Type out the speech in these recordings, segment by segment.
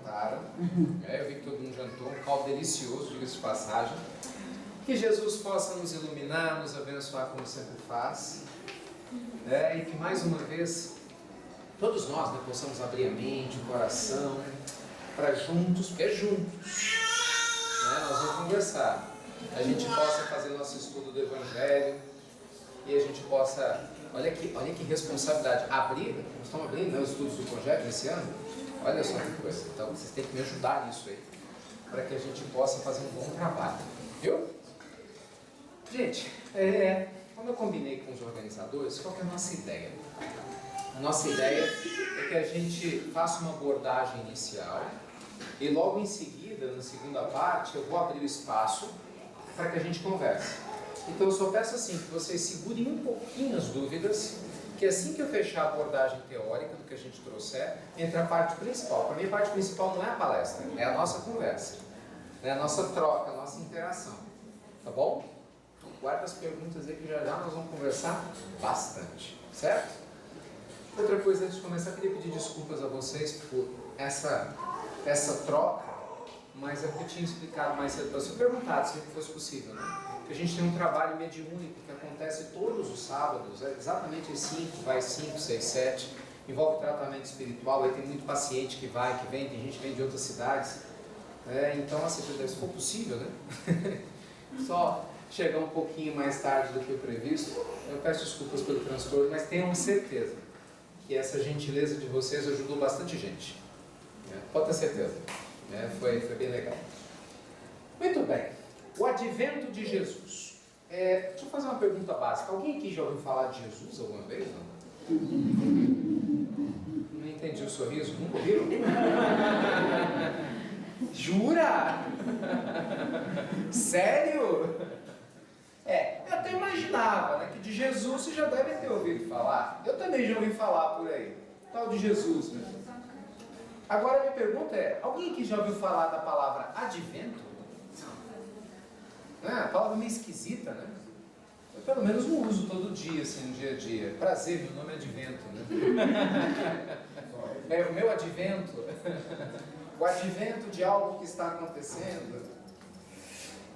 jantaram. Eu vi que todo mundo jantou, um caldo delicioso, diga-se de passagem. Que Jesus possa nos iluminar, nos abençoar como sempre faz. E que mais uma vez, todos nós possamos abrir a mente, o coração, para juntos, porque é juntos, nós vamos conversar. A gente possa fazer nosso estudo do Evangelho e a gente possa, olha que responsabilidade, nós estamos abrindo os estudos do Evangelho esse ano, olha só que coisa, então vocês têm que me ajudar nisso aí, para que a gente possa fazer um bom trabalho, viu? Gente, como eu combinei com os organizadores, qual que é a nossa ideia? A nossa ideia é que a gente faça uma abordagem inicial e logo em seguida, na segunda parte, eu vou abrir o espaço para que a gente converse. Então eu só peço assim, que vocês segurem um pouquinho as dúvidas, que assim que eu fechar a abordagem teórica do que a gente trouxer, entra a parte principal. Para mim a parte principal não é a palestra, é a nossa conversa, é a nossa troca, a nossa interação. Tá bom? Então guarda as perguntas aí que já nós vamos conversar bastante, certo? Outra coisa, antes de começar, eu queria pedir desculpas a vocês por essa troca, mas é o que eu tinha explicado mais cedo para vocês, perguntado se fosse possível, né? Que a gente tem um trabalho mediúnico que acontece todos os sábados, exatamente às 5, 6, 7, envolve tratamento espiritual, aí tem muito paciente que vai, que vem, tem gente que vem de outras cidades, então, assim, se for possível, né? Só chegar um pouquinho mais tarde do que o previsto, eu peço desculpas pelo transtorno, mas tenham certeza que essa gentileza de vocês ajudou bastante gente. Pode ter certeza. Foi bem legal. Muito bem. O advento de Jesus. Deixa eu fazer uma pergunta básica. Alguém aqui já ouviu falar de Jesus alguma vez? Não? Não entendi o sorriso. Nunca ouviram? Jura? Sério? Eu até imaginava, né, que de Jesus você já deve ter ouvido falar. Eu também já ouvi falar por aí. Tal de Jesus, né? Agora a minha pergunta alguém aqui já ouviu falar da palavra advento? A palavra meio esquisita, né? Eu pelo menos não uso todo dia, assim, no dia a dia. Prazer, meu nome é Advento, né? O meu advento, o advento de algo que está acontecendo.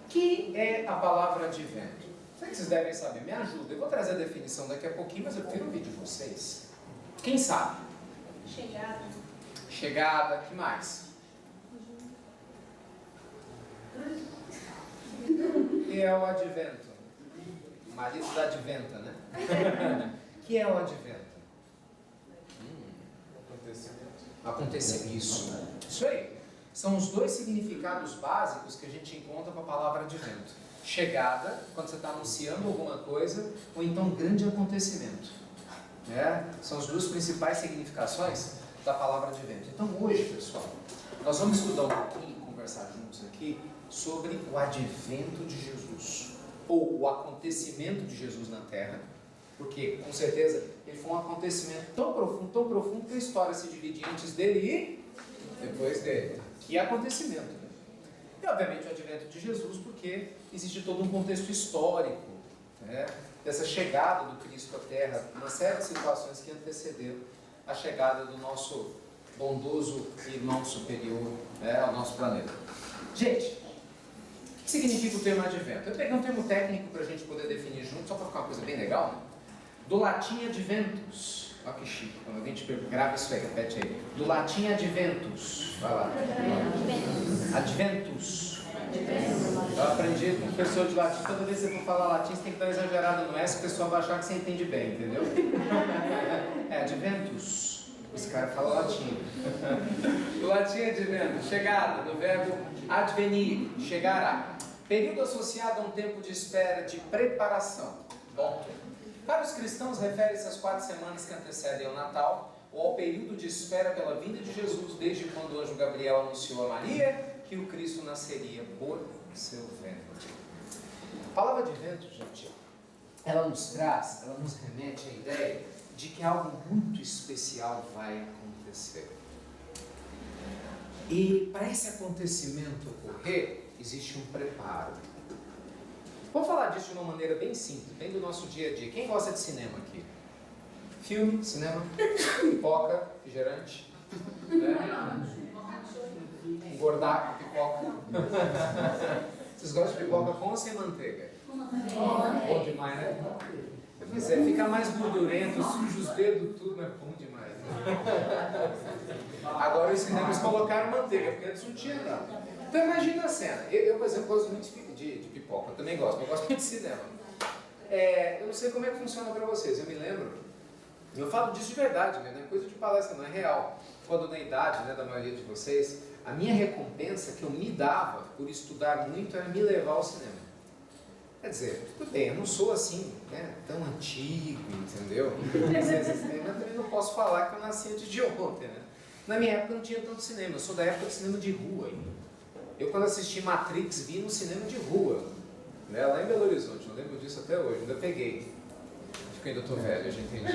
Que é a palavra advento? Sei que vocês devem saber, me ajuda. Eu vou trazer a definição daqui a pouquinho, mas eu prefiro ouvir de vocês. Quem sabe? Chegada, que mais? Que é o advento? Marido da adventa, né? Que é o advento? Acontecimento. Isso aí. São os dois significados básicos que a gente encontra com a palavra advento. Chegada, quando você está anunciando alguma coisa, ou então grande acontecimento. São as duas principais significações da palavra advento. Então hoje, pessoal, nós vamos estudar um pouquinho, conversar juntos aqui, sobre o advento de Jesus, ou o acontecimento de Jesus na Terra, porque, com certeza, ele foi um acontecimento tão profundo, que a história se divide antes dele e depois dele. Que acontecimento, né? E, obviamente, o advento de Jesus, porque existe todo um contexto histórico, né, dessa chegada do Cristo à Terra, uma série de situações que antecederam a chegada do nosso bondoso irmão superior, ao nosso planeta. Gente, o que significa o termo advento? Eu peguei um termo técnico para a gente poder definir junto, só para ficar uma coisa bem legal, né? Do latim adventus. Olha que chique, quando alguém te pergunta, grava isso aí, repete aí. Do latim adventus. Vai lá. Adventus. Eu aprendi com o professor de latim, toda vez que você for falar latim, você tem que dar exagerado no S, que o pessoal vai achar que você entende bem, entendeu? Adventus. Esse cara fala latim. O latim adventus, chegada, do verbo advenir, chegará. Período associado a um tempo de espera, de preparação. Bom, para os cristãos, refere-se às 4 semanas que antecedem ao Natal, ou ao período de espera pela vinda de Jesus, desde quando o anjo Gabriel anunciou a Maria que o Cristo nasceria por seu ventre. A palavra advento, gente, ela nos remete à ideia de que algo muito especial vai acontecer. E para esse acontecimento ocorrer, existe um preparo. Vamos falar disso de uma maneira bem simples, bem do nosso dia a dia. Quem gosta de cinema aqui? Filme, cinema, pipoca, refrigerante, né? engordar com pipoca. Vocês gostam de pipoca com ou sem manteiga? Bom demais, né? Pois é, fica mais gordurento, suja os dedos, tudo, mas bom demais. Agora os cinemas colocaram manteiga, porque antes não tinha não. Então imagina a cena. Eu, por exemplo, gosto muito de pipoca, eu também gosto, mas eu gosto muito de cinema. Eu não sei como é que funciona para vocês, eu me lembro, eu falo disso de verdade, né? Não é coisa de palestra, não é real. Quando na idade, né, da maioria de vocês, a minha recompensa que eu me dava por estudar muito era me levar ao cinema. Quer dizer, tudo bem, eu não sou assim, né, tão antigo, entendeu? Mas eu também não posso falar que eu nasci antes de ontem, né? Na minha época não tinha tanto cinema, eu sou da época de cinema de rua ainda. Eu quando assisti Matrix vi no cinema de rua, né, lá em Belo Horizonte, eu lembro disso até hoje, ainda peguei. Acho que ainda estou velho, já entendi.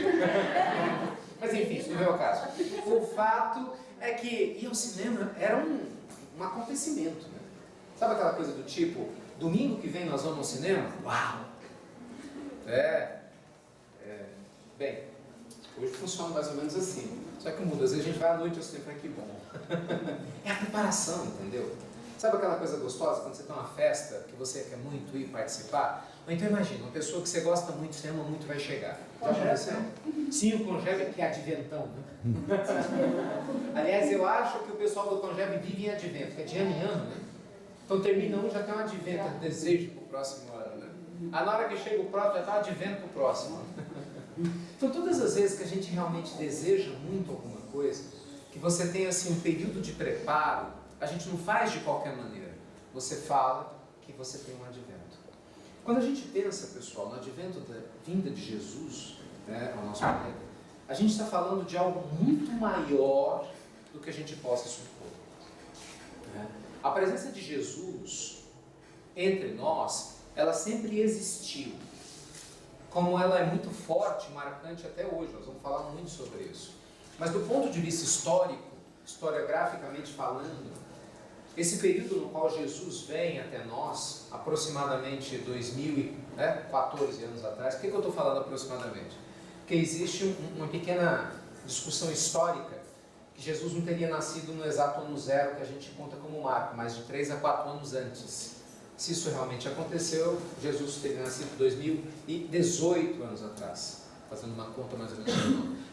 Mas enfim, isso não é o caso. O fato é que ir ao cinema era um acontecimento, né? Sabe aquela coisa do tipo, domingo que vem nós vamos ao cinema? Uau! Bem, hoje funciona mais ou menos assim. Só que muda, às vezes a gente vai à noite ao cinema, que bom. É a preparação, entendeu? Sabe aquela coisa gostosa, quando você tem uma festa que você quer muito ir participar? Ou então imagina, uma pessoa que você gosta muito, você ama muito, vai chegar. Já aconteceu? Sim, o Congebe, que é adventão, né? Aliás, eu acho que o pessoal do Congebe vive em advento, que é de ano em ano, né? Então termina um, já tem um advento, um desejo para o próximo ano, né? Aí na hora que chega o próximo, já está um advento para o próximo. Então todas as vezes que a gente realmente deseja muito alguma coisa, que você tem assim um período de preparo, a gente não faz de qualquer maneira. Você fala que você tem um advento. Quando a gente pensa, pessoal, no advento da vinda de Jesus, né, ao nosso planeta, a gente está falando de algo muito maior do que a gente possa supor. Né? A presença de Jesus entre nós, ela sempre existiu. Como ela é muito forte, marcante até hoje, nós vamos falar muito sobre isso. Mas do ponto de vista histórico, historiograficamente falando, esse período no qual Jesus vem até nós, aproximadamente 2014 anos atrás, por que eu estou falando aproximadamente? Porque existe uma pequena discussão histórica que Jesus não teria nascido no exato ano zero que a gente conta como marco, mas de 3 a 4 anos antes. Se isso realmente aconteceu, Jesus teria nascido 2018 anos atrás, fazendo uma conta mais ou menos.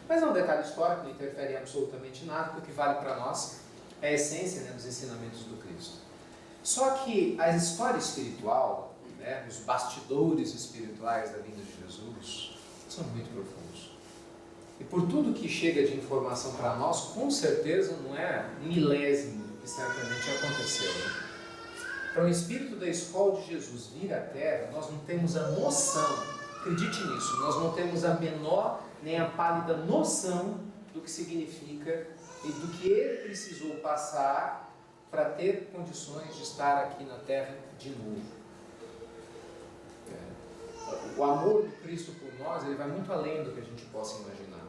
Mas é um detalhe histórico, não interfere em absolutamente nada, porque o que vale para nós é a essência, né, dos ensinamentos do Cristo. Só que a história espiritual, né, os bastidores espirituais da vinda de Jesus, são muito profundos. E por tudo que chega de informação para nós, com certeza não é milésimo que certamente aconteceu. Né? Para o Espírito da escola de Jesus vir à Terra, nós não temos a noção, acredite nisso, nós não temos a menor nem a pálida noção do que significa e do que ele precisou passar para ter condições de estar aqui na Terra de novo. O amor do Cristo por nós, ele vai muito além do que a gente possa imaginar.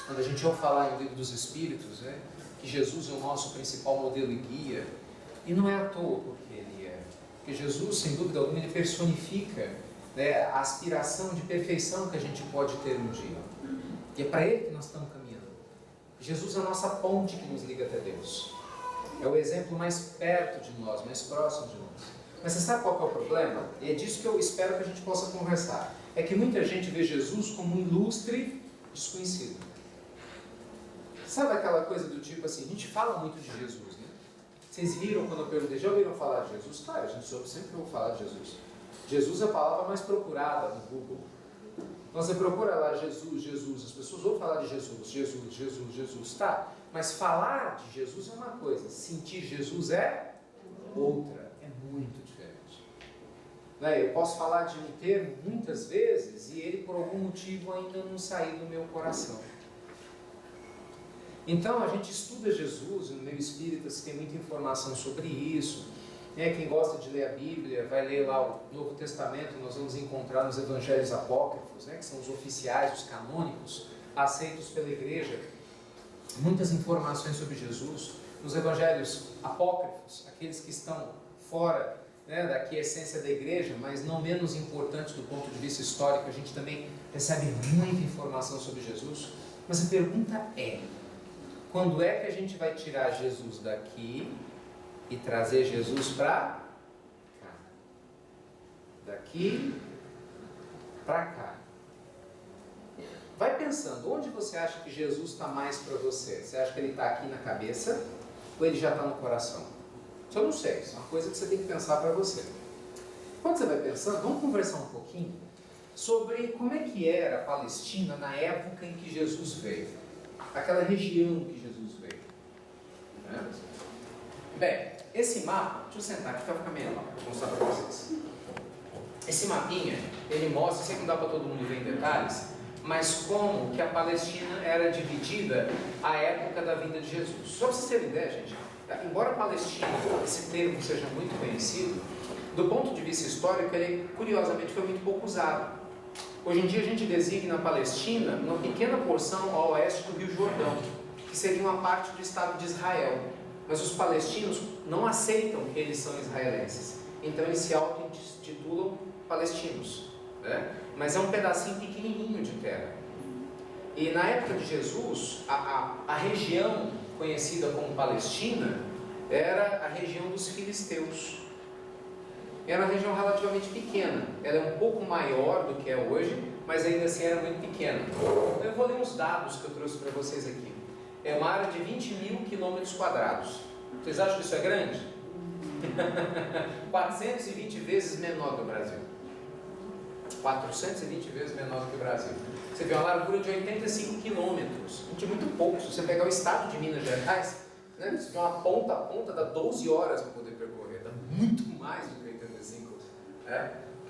Quando a gente ouve falar no livro dos Espíritos, né, que Jesus é o nosso principal modelo e guia, e não é à toa porque ele é. Porque Jesus, sem dúvida alguma, ele personifica, né, a aspiração de perfeição que a gente pode ter um dia. E é para ele que nós estamos caminhando. Jesus é a nossa ponte que nos liga até Deus. É o exemplo mais perto de nós, mais próximo de nós. Mas você sabe qual que é o problema? E é disso que eu espero que a gente possa conversar. É que muita gente vê Jesus como um ilustre desconhecido. Sabe aquela coisa do tipo assim, a gente fala muito de Jesus, né? Vocês viram quando eu perguntei, já ouviram falar de Jesus? Claro, a gente sempre ouve falar de Jesus. Jesus é a palavra mais procurada no Google. Então você procura lá Jesus, Jesus, as pessoas ouvem falar de Jesus, Jesus, Jesus, Jesus, tá? Mas falar de Jesus é uma coisa, sentir Jesus é outra, é muito diferente. Né? Eu posso falar de um termo muitas vezes e ele por algum motivo ainda não sair do meu coração. Então a gente estuda Jesus, no meio espírita se tem muita informação sobre isso. Quem gosta de ler a Bíblia, vai ler lá o Novo Testamento, nós vamos encontrar nos Evangelhos Apócrifos, né, que são os oficiais, os canônicos, aceitos pela Igreja, muitas informações sobre Jesus. Nos Evangelhos Apócrifos, aqueles que estão fora, né, da essência da Igreja, mas não menos importantes do ponto de vista histórico, a gente também recebe muita informação sobre Jesus. Mas a pergunta é, quando é que a gente vai tirar Jesus daqui e trazer Jesus para cá. Daqui para cá. Vai pensando, onde você acha que Jesus está mais para você? Você acha que ele está aqui na cabeça ou ele já está no coração? Isso eu não sei, isso é uma coisa que você tem que pensar para você. Quando você vai pensando, vamos conversar um pouquinho sobre como é que era a Palestina na época em que Jesus veio. Aquela região que Jesus veio. Né? Bem, esse mapa, deixa eu sentar aqui para ficar melhor, vou mostrar para vocês. Esse mapinha, ele mostra, sei que não dá para todo mundo ver em detalhes, mas como que a Palestina era dividida à época da vinda de Jesus. Só para vocês terem ideia, gente, embora Palestina, esse termo seja muito conhecido, do ponto de vista histórico, ele curiosamente foi muito pouco usado. Hoje em dia a gente designa a Palestina uma pequena porção ao oeste do Rio Jordão, que seria uma parte do Estado de Israel. Mas os palestinos não aceitam que eles são israelenses, então eles se auto-intitulam palestinos, né? Mas é um pedacinho pequenininho de terra. E na época de Jesus, a região conhecida como Palestina era a região dos filisteus. Era uma região relativamente pequena, ela é um pouco maior do que é hoje, mas ainda assim era muito pequena. Então eu vou ler uns dados que eu trouxe para vocês aqui. É uma área de 20 mil quilômetros quadrados. Vocês acham que isso é grande? 420 vezes menor do Brasil. 420 vezes menor do que o Brasil. Você vê uma largura de 85 quilômetros. Gente, é muito pouco. Se você pegar o estado de Minas Gerais, né, você vê uma ponta a ponta, dá 12 horas para poder percorrer. Dá muito mais do que 85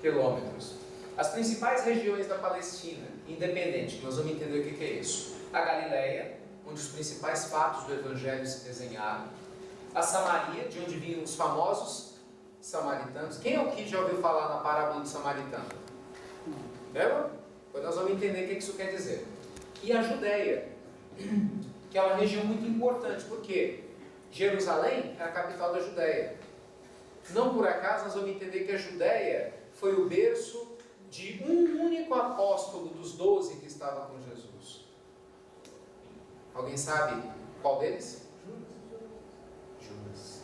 quilômetros. As principais regiões da Palestina, independente, nós vamos entender o que é isso. A Galileia, onde os principais fatos do Evangelho se desenharam. A Samaria, de onde vinham os famosos samaritanos. Quem aqui já ouviu falar na parábola do samaritano? Lembra? Pois nós vamos entender o que isso quer dizer. E a Judéia, que é uma região muito importante, porque Jerusalém é a capital da Judéia. Não por acaso nós vamos entender que a Judéia foi o berço de um único apóstolo dos 12 que estava com Jesus. Alguém sabe qual deles? Judas.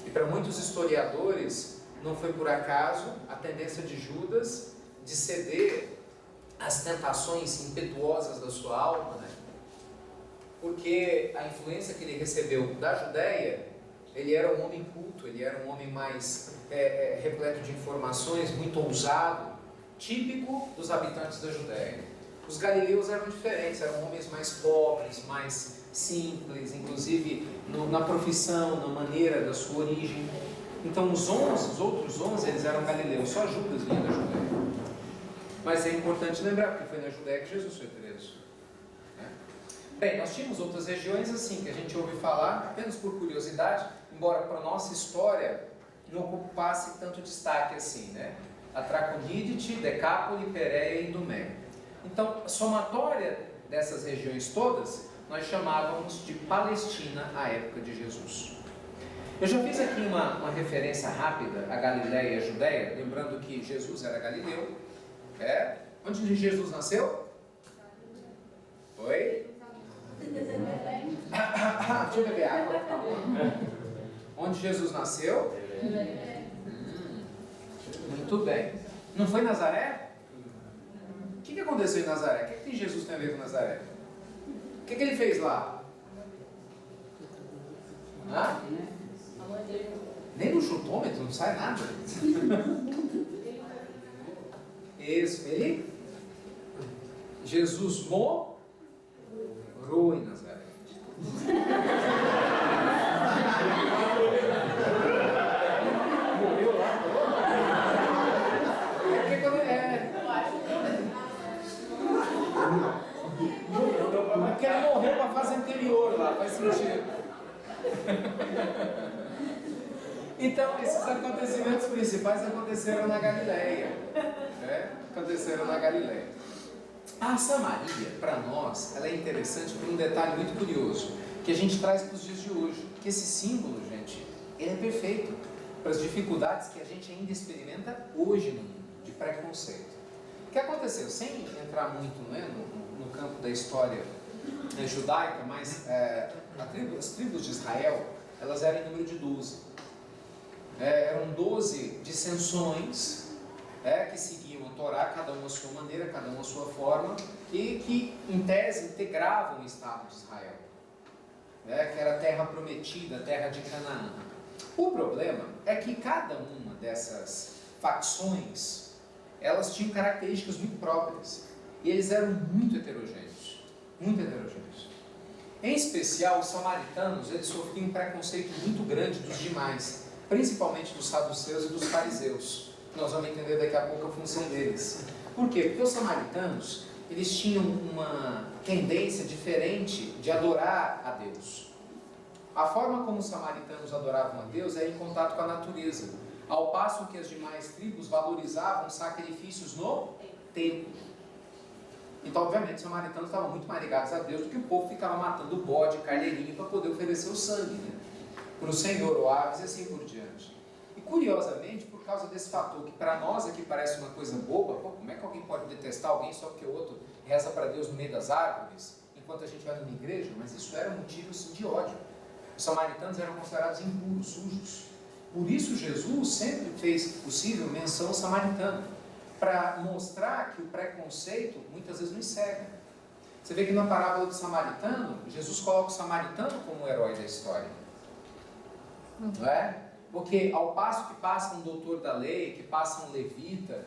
E para muitos historiadores, não foi por acaso a tendência de Judas de ceder às tentações impetuosas da sua alma, né? Porque a influência que ele recebeu da Judéia, ele era um homem culto, ele era um homem mais repleto de informações, muito ousado, típico dos habitantes da Judéia. Os galileus eram diferentes, eram homens mais pobres, mais simples, inclusive na profissão, na maneira da sua origem. Então os outros 11, eles eram galileus, só Judas vinha da Judéia. Mas é importante lembrar, porque foi na Judéia que Jesus foi preso. Bem, nós tínhamos outras regiões assim, que a gente ouve falar, apenas por curiosidade, embora para a nossa história não ocupasse tanto destaque assim, né? A Traconidite, Decápole, Pérea e Idumé. Então, a somatória dessas regiões todas, nós chamávamos de Palestina à época de Jesus. Eu já fiz aqui uma referência rápida a Galileia e a Judéia, lembrando que Jesus era galileu. Onde Jesus nasceu? Oi? Deixa eu beber água, por favor. Onde Jesus nasceu? Muito bem. Não foi Nazaré? O que aconteceu em Nazaré? O que Jesus tem a ver com Nazaré? O que ele fez lá? Nem no chutômetro não sai nada. Isso, Jesus morreu em Nazaré. Morreu lá? Porque ele morreu para a fase anterior lá, faz sentido. Então, esses acontecimentos principais aconteceram na Galileia. Aconteceram na Galileia. A Samaria, para nós, ela é interessante por um detalhe muito curioso, que a gente traz para os dias de hoje. Que esse símbolo, gente, ele é perfeito para as dificuldades que a gente ainda experimenta hoje no mundo, de preconceito. O que aconteceu? Sem entrar muito no campo da história judaica, mas as tribos de Israel, elas eram em número de 12. Eram 12 dissensões que seguiam a Torá, cada uma à sua maneira, cada uma à sua forma, e que, em tese, integravam o Estado de Israel, que era a terra prometida, a terra de Canaã. O problema é que cada uma dessas facções, elas tinham características muito próprias, e eles eram muito heterogêneos, muito heterogêneos. Em especial, os samaritanos, eles sofriam um preconceito muito grande dos demais, principalmente dos saduceus e dos fariseus. Nós vamos entender daqui a pouco a função deles. Por quê? Porque os samaritanos, eles tinham uma tendência diferente de adorar a Deus. A forma como os samaritanos adoravam a Deus é em contato com a natureza, ao passo que as demais tribos valorizavam sacrifícios no templo. Então, obviamente, os samaritanos estavam muito mais ligados a Deus do que o povo ficava matando bode, carneirinho para poder oferecer o sangue, né, para o Senhor, ou aves e assim por diante. E curiosamente, por causa desse fator que para nós aqui parece uma coisa boba, como é que alguém pode detestar alguém só porque o outro reza para Deus no meio das árvores, enquanto a gente vai numa igreja? Mas isso era motivo assim, de ódio. Os samaritanos eram considerados impuros, sujos. Por isso Jesus sempre fez possível menção ao samaritano, para mostrar que o preconceito muitas vezes nos cega. Você vê que na parábola do samaritano, Jesus coloca o samaritano como o herói da história. Não é? Porque ao passo que passa um doutor da lei, que passa um levita,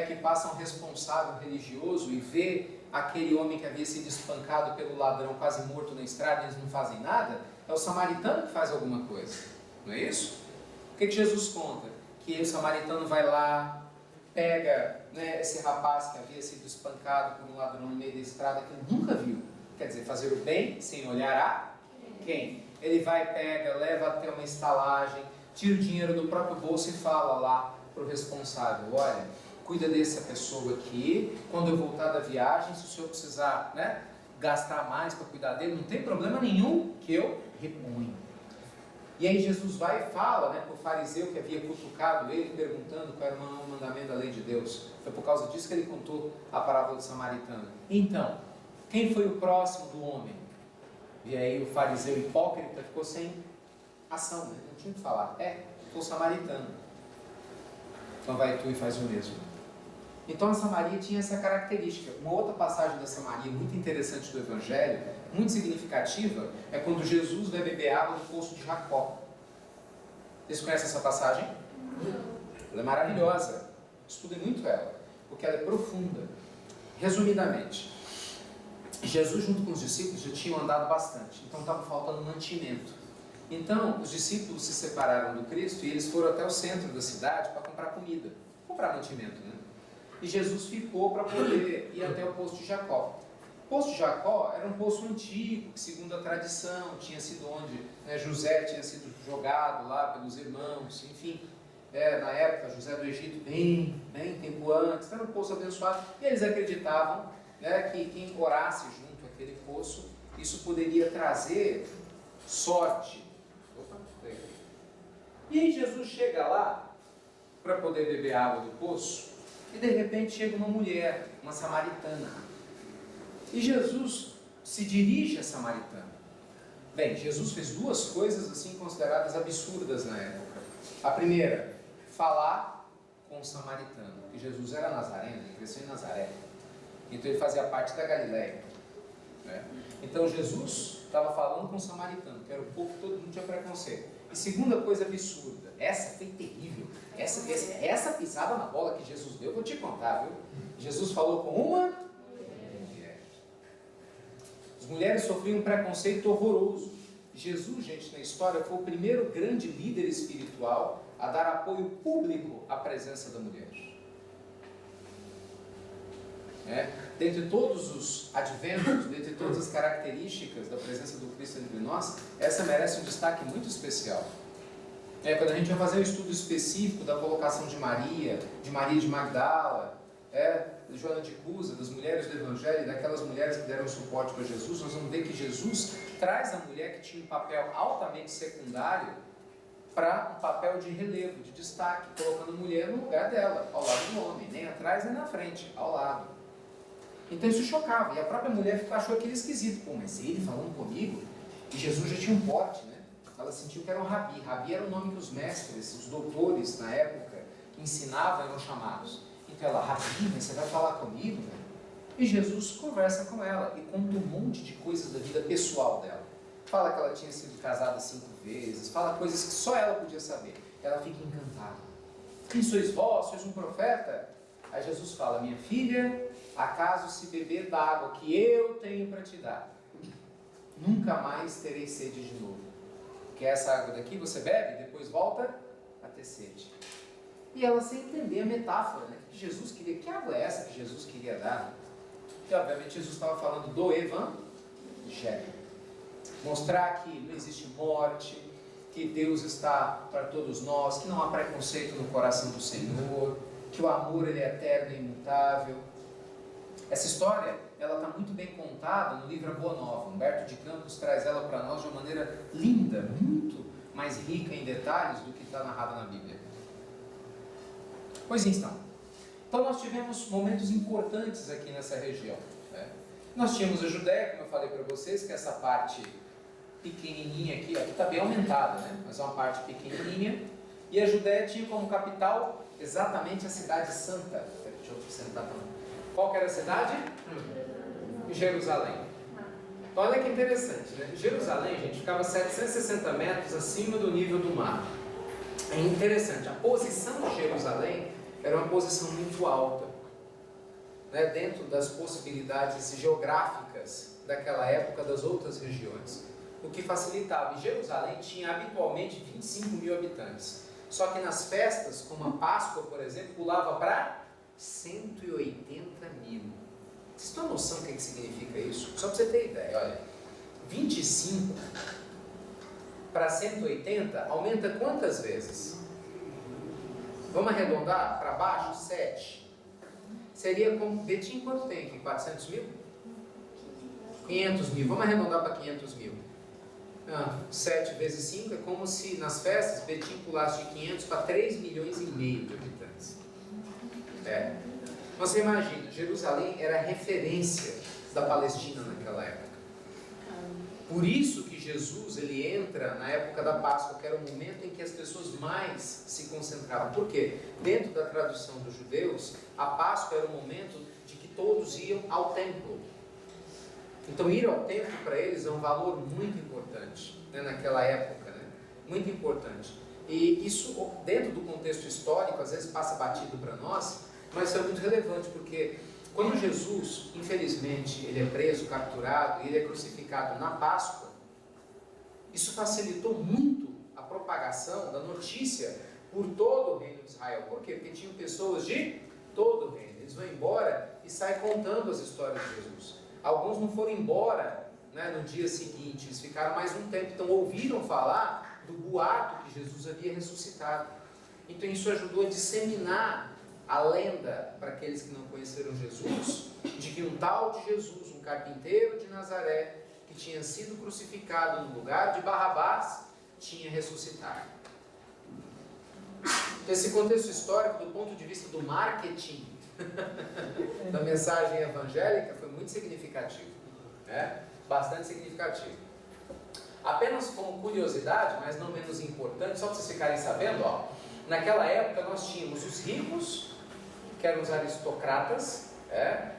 que passa um responsável religioso e vê aquele homem que havia sido espancado pelo ladrão quase morto na estrada e eles não fazem nada, é o samaritano que faz alguma coisa. Não é isso? O que Jesus conta? Que o samaritano vai lá, pega esse rapaz que havia sido espancado por um ladrão no meio da estrada que ele nunca viu. Quer dizer, fazer o bem sem olhar a quem? Ele vai, pega, leva até uma estalagem, tira o dinheiro do próprio bolso e fala lá para o responsável: olha, cuida dessa pessoa aqui, quando eu voltar da viagem, se o senhor precisar gastar mais para cuidar dele, não tem problema nenhum que eu reponho. E aí Jesus vai e fala para o fariseu que havia cutucado ele, perguntando qual era o mandamento da lei de Deus. Foi por causa disso que ele contou a parábola do samaritano. Então, quem foi o próximo do homem? E aí o fariseu hipócrita ficou sem ação, né? Não tinha o que falar. Foi o samaritano. Então vai tu e faz o mesmo. Então a Samaria tinha essa característica. Uma outra passagem da Samaria muito interessante do Evangelho, muito significativa, é quando Jesus vai beber água do poço de Jacó. Vocês conhecem essa passagem? Ela é maravilhosa. Estudem muito ela, porque ela é profunda. Resumidamente, Jesus junto com os discípulos já tinham andado bastante, então estava faltando mantimento. Então os discípulos se separaram do Cristo e eles foram até o centro da cidade para comprar comida, comprar mantimento, né? E Jesus ficou para poder ir até o poço de Jacó. O poço de Jacó era um poço antigo, que segundo a tradição, tinha sido onde José tinha sido jogado lá pelos irmãos, enfim, na época, José do Egito, bem tempo antes, era um poço abençoado, e eles acreditavam que quem orasse junto àquele poço, isso poderia trazer sorte. E aí Jesus chega lá, para poder beber água do poço, e de repente chega uma mulher, uma samaritana. E Jesus se dirige a samaritana. Bem, Jesus fez duas coisas assim consideradas absurdas na época. A primeira, falar com o samaritano, porque Jesus era nazareno, ele cresceu em Nazaré. Então ele fazia parte da Galileia. Então Jesus estava falando com o samaritano, que era o povo que todo mundo tinha preconceito. E segunda coisa absurda, essa foi terrível, essa pisada na bola que Jesus deu, vou te contar, viu? Jesus falou com uma mulher. As mulheres sofriam um preconceito horroroso. Jesus, gente, na história, foi o primeiro grande líder espiritual a dar apoio público à presença da mulher. Dentre todos os adventos, dentre todas as características da presença do Cristo entre nós, essa merece um destaque muito especial. Quando a gente vai fazer um estudo específico da colocação de Maria de Magdala, de Joana de Cusa, das mulheres do Evangelho, daquelas mulheres que deram suporte para Jesus, nós vamos ver que Jesus traz a mulher que tinha um papel altamente secundário para um papel de relevo, de destaque, colocando a mulher no lugar dela, ao lado do homem, nem atrás nem na frente, ao lado. Então isso chocava, e a própria mulher achou aquilo esquisito. Mas ele falando comigo, e Jesus já tinha um porte, ela sentiu que era um rabi. Rabi era o nome que os mestres, os doutores na época, que ensinavam, eram chamados. Então ela, rabi, mas você vai falar comigo? E Jesus conversa com ela e conta um monte de coisas da vida pessoal dela. Fala que ela tinha sido casada 5 vezes, fala coisas que só ela podia saber. Ela fica encantada. Quem sois vós? Sois um profeta? Aí Jesus fala, minha filha, acaso se beber da água que eu tenho para te dar, nunca mais terei sede de novo. Porque essa água daqui você bebe e depois volta a ter sede. E ela sem entender a metáfora, né? Que Jesus queria, que água é essa que Jesus queria dar? E obviamente Jesus estava falando do Evangelho. Mostrar que não existe morte, que Deus está para todos nós, que não há preconceito no coração do Senhor, que o amor ele é eterno e imutável. Essa história, ela está muito bem contada no livro A Boa Nova. Humberto de Campos traz ela para nós de uma maneira linda, muito mais rica em detalhes do que está narrada na Bíblia. Pois então nós tivemos momentos importantes aqui nessa região, né? Nós tínhamos a Judéia, como eu falei para vocês, que é essa parte pequenininha aqui está bem aumentada, né? Mas é uma parte pequenininha. E a Judéia tinha como capital exatamente a cidade santa. Deixa eu sentar também. Qual que era a cidade? Jerusalém. Então olha que interessante, né? Jerusalém, gente, ficava 760 metros acima do nível do mar. É interessante, a posição de Jerusalém era uma posição muito alta, né? Dentro das possibilidades geográficas daquela época das outras regiões, o que facilitava. E Jerusalém tinha habitualmente 25 mil habitantes, só que nas festas, como a Páscoa, por exemplo, pulava para 180 mil. Vocês têm uma noção do que significa isso? Só para você ter ideia, olha, 25 para 180 aumenta quantas vezes? Vamos arredondar para baixo? 7. Seria como, Betim, quanto tem aqui? 400 mil? 500 mil, vamos arredondar para 500 mil. 7 vezes 5 é como se nas festas Betim pulasse de 500 para 3 milhões e meio de habitantes. Você imagina, Jerusalém era a referência da Palestina naquela época. Por isso que Jesus ele entra na época da Páscoa, que era o momento em que as pessoas mais se concentravam. Por quê? Dentro da tradição dos judeus, a Páscoa era o momento de que todos iam ao templo. Então ir ao templo para eles é um valor muito importante, né, naquela época, né? Muito importante. E isso dentro do contexto histórico às vezes passa batido para nós, mas isso é muito relevante, porque quando Jesus, infelizmente, ele é preso, capturado, e ele é crucificado na Páscoa, isso facilitou muito a propagação da notícia por todo o reino de Israel. Por quê? Porque tinham pessoas de todo o reino. Eles vão embora e saem contando as histórias de Jesus. Alguns não foram embora, né, no dia seguinte, eles ficaram mais um tempo, então ouviram falar do boato que Jesus havia ressuscitado. Então isso ajudou a disseminar a lenda para aqueles que não conheceram Jesus, de que um tal de Jesus, um carpinteiro de Nazaré, que tinha sido crucificado no lugar de Barrabás, tinha ressuscitado. Esse contexto histórico, do ponto de vista do marketing da mensagem evangélica, foi muito significativo, né? Bastante significativo. Apenas como curiosidade, mas não menos importante, só para vocês ficarem sabendo, naquela época nós tínhamos os ricos, que eram os aristocratas,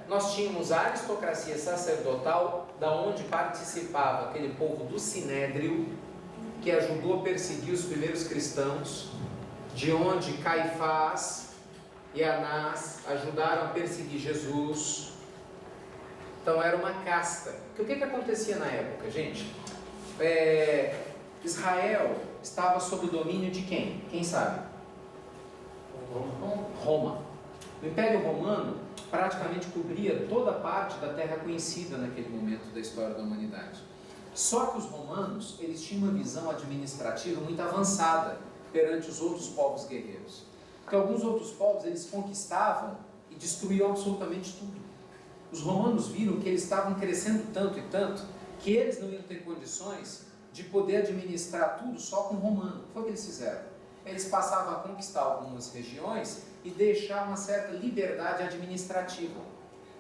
nós tínhamos a aristocracia sacerdotal, da onde participava aquele povo do Sinédrio, que ajudou a perseguir os primeiros cristãos, de onde Caifás e Anás ajudaram a perseguir Jesus. Então era uma casta. O que acontecia na época, gente? Israel estava sob o domínio de quem? Quem sabe? Roma. O Império Romano praticamente cobria toda a parte da terra conhecida naquele momento da história da humanidade. Só que os romanos, eles tinham uma visão administrativa muito avançada perante os outros povos guerreiros. Porque alguns outros povos, eles conquistavam e destruíam absolutamente tudo. Os romanos viram que eles estavam crescendo tanto e tanto, que eles não iam ter condições de poder administrar tudo só com romano. Foi o que eles fizeram. Eles passavam a conquistar algumas regiões e deixar uma certa liberdade administrativa.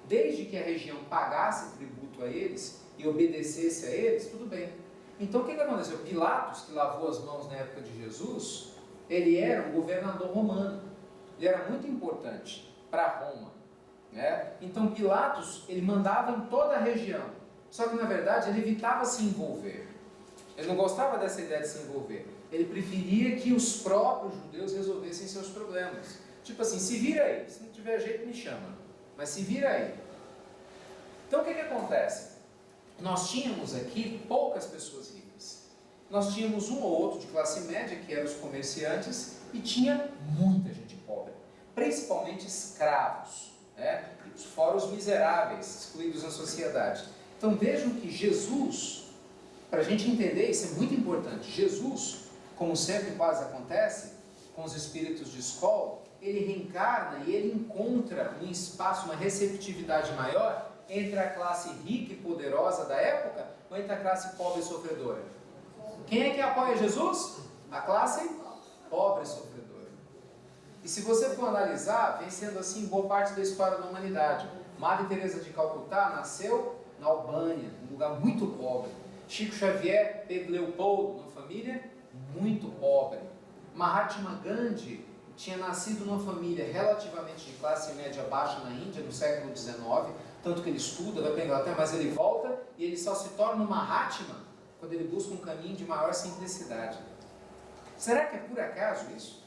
Desde que a região pagasse tributo a eles e obedecesse a eles, tudo bem. Então o que aconteceu? Pilatos, que lavou as mãos na época de Jesus, ele era um governador romano. Ele era muito importante para Roma, né? Então Pilatos, ele mandava em toda a região. Só que na verdade ele evitava se envolver. Ele não gostava dessa ideia de se envolver. Ele preferia que os próprios judeus resolvessem seus problemas. Tipo assim, se vira aí. Se não tiver jeito, me chama. Mas se vira aí. Então o que acontece? Nós tínhamos aqui poucas pessoas ricas. Nós tínhamos um ou outro de classe média, que eram os comerciantes, e tinha muita gente pobre. Principalmente escravos, né? Fora os miseráveis, excluídos na sociedade. Então vejam que Jesus, para a gente entender isso é muito importante, Jesus, como sempre quase acontece, com os espíritos de escola, ele reencarna e ele encontra um espaço, uma receptividade maior entre a classe rica e poderosa da época ou entre a classe pobre e sofredora. Quem é que apoia Jesus? A classe pobre e sofredora. E se você for analisar, vem sendo assim boa parte da história da humanidade. Madre Teresa de Calcutá nasceu na Albânia, um lugar muito pobre. Chico Xavier, Pedro Leopoldo, uma família muito pobre. Mahatma Gandhi tinha nascido numa família relativamente de classe média baixa na Índia, no século XIX, tanto que ele estuda, vai para a Inglaterra, mas ele volta e ele só se torna um Mahatma quando ele busca um caminho de maior simplicidade. Será que é por acaso isso?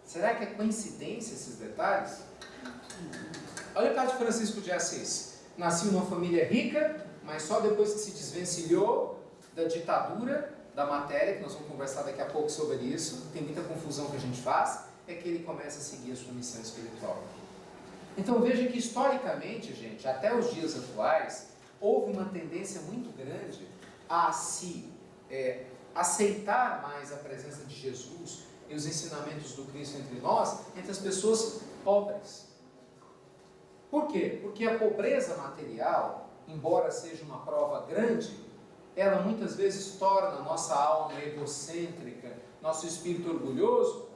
Será que é coincidência esses detalhes? Olha o caso de Francisco de Assis. Nasceu numa família rica, mas só depois que se desvencilhou da ditadura da matéria, que nós vamos conversar daqui a pouco sobre isso, tem muita confusão que a gente faz, é que ele começa a seguir a sua missão espiritual. Então veja que historicamente, gente, até os dias atuais, houve uma tendência muito grande a se aceitar mais a presença de Jesus e os ensinamentos do Cristo entre nós, entre as pessoas pobres. Por quê? Porque a pobreza material, embora seja uma prova grande, ela muitas vezes torna nossa alma egocêntrica, nosso espírito orgulhoso,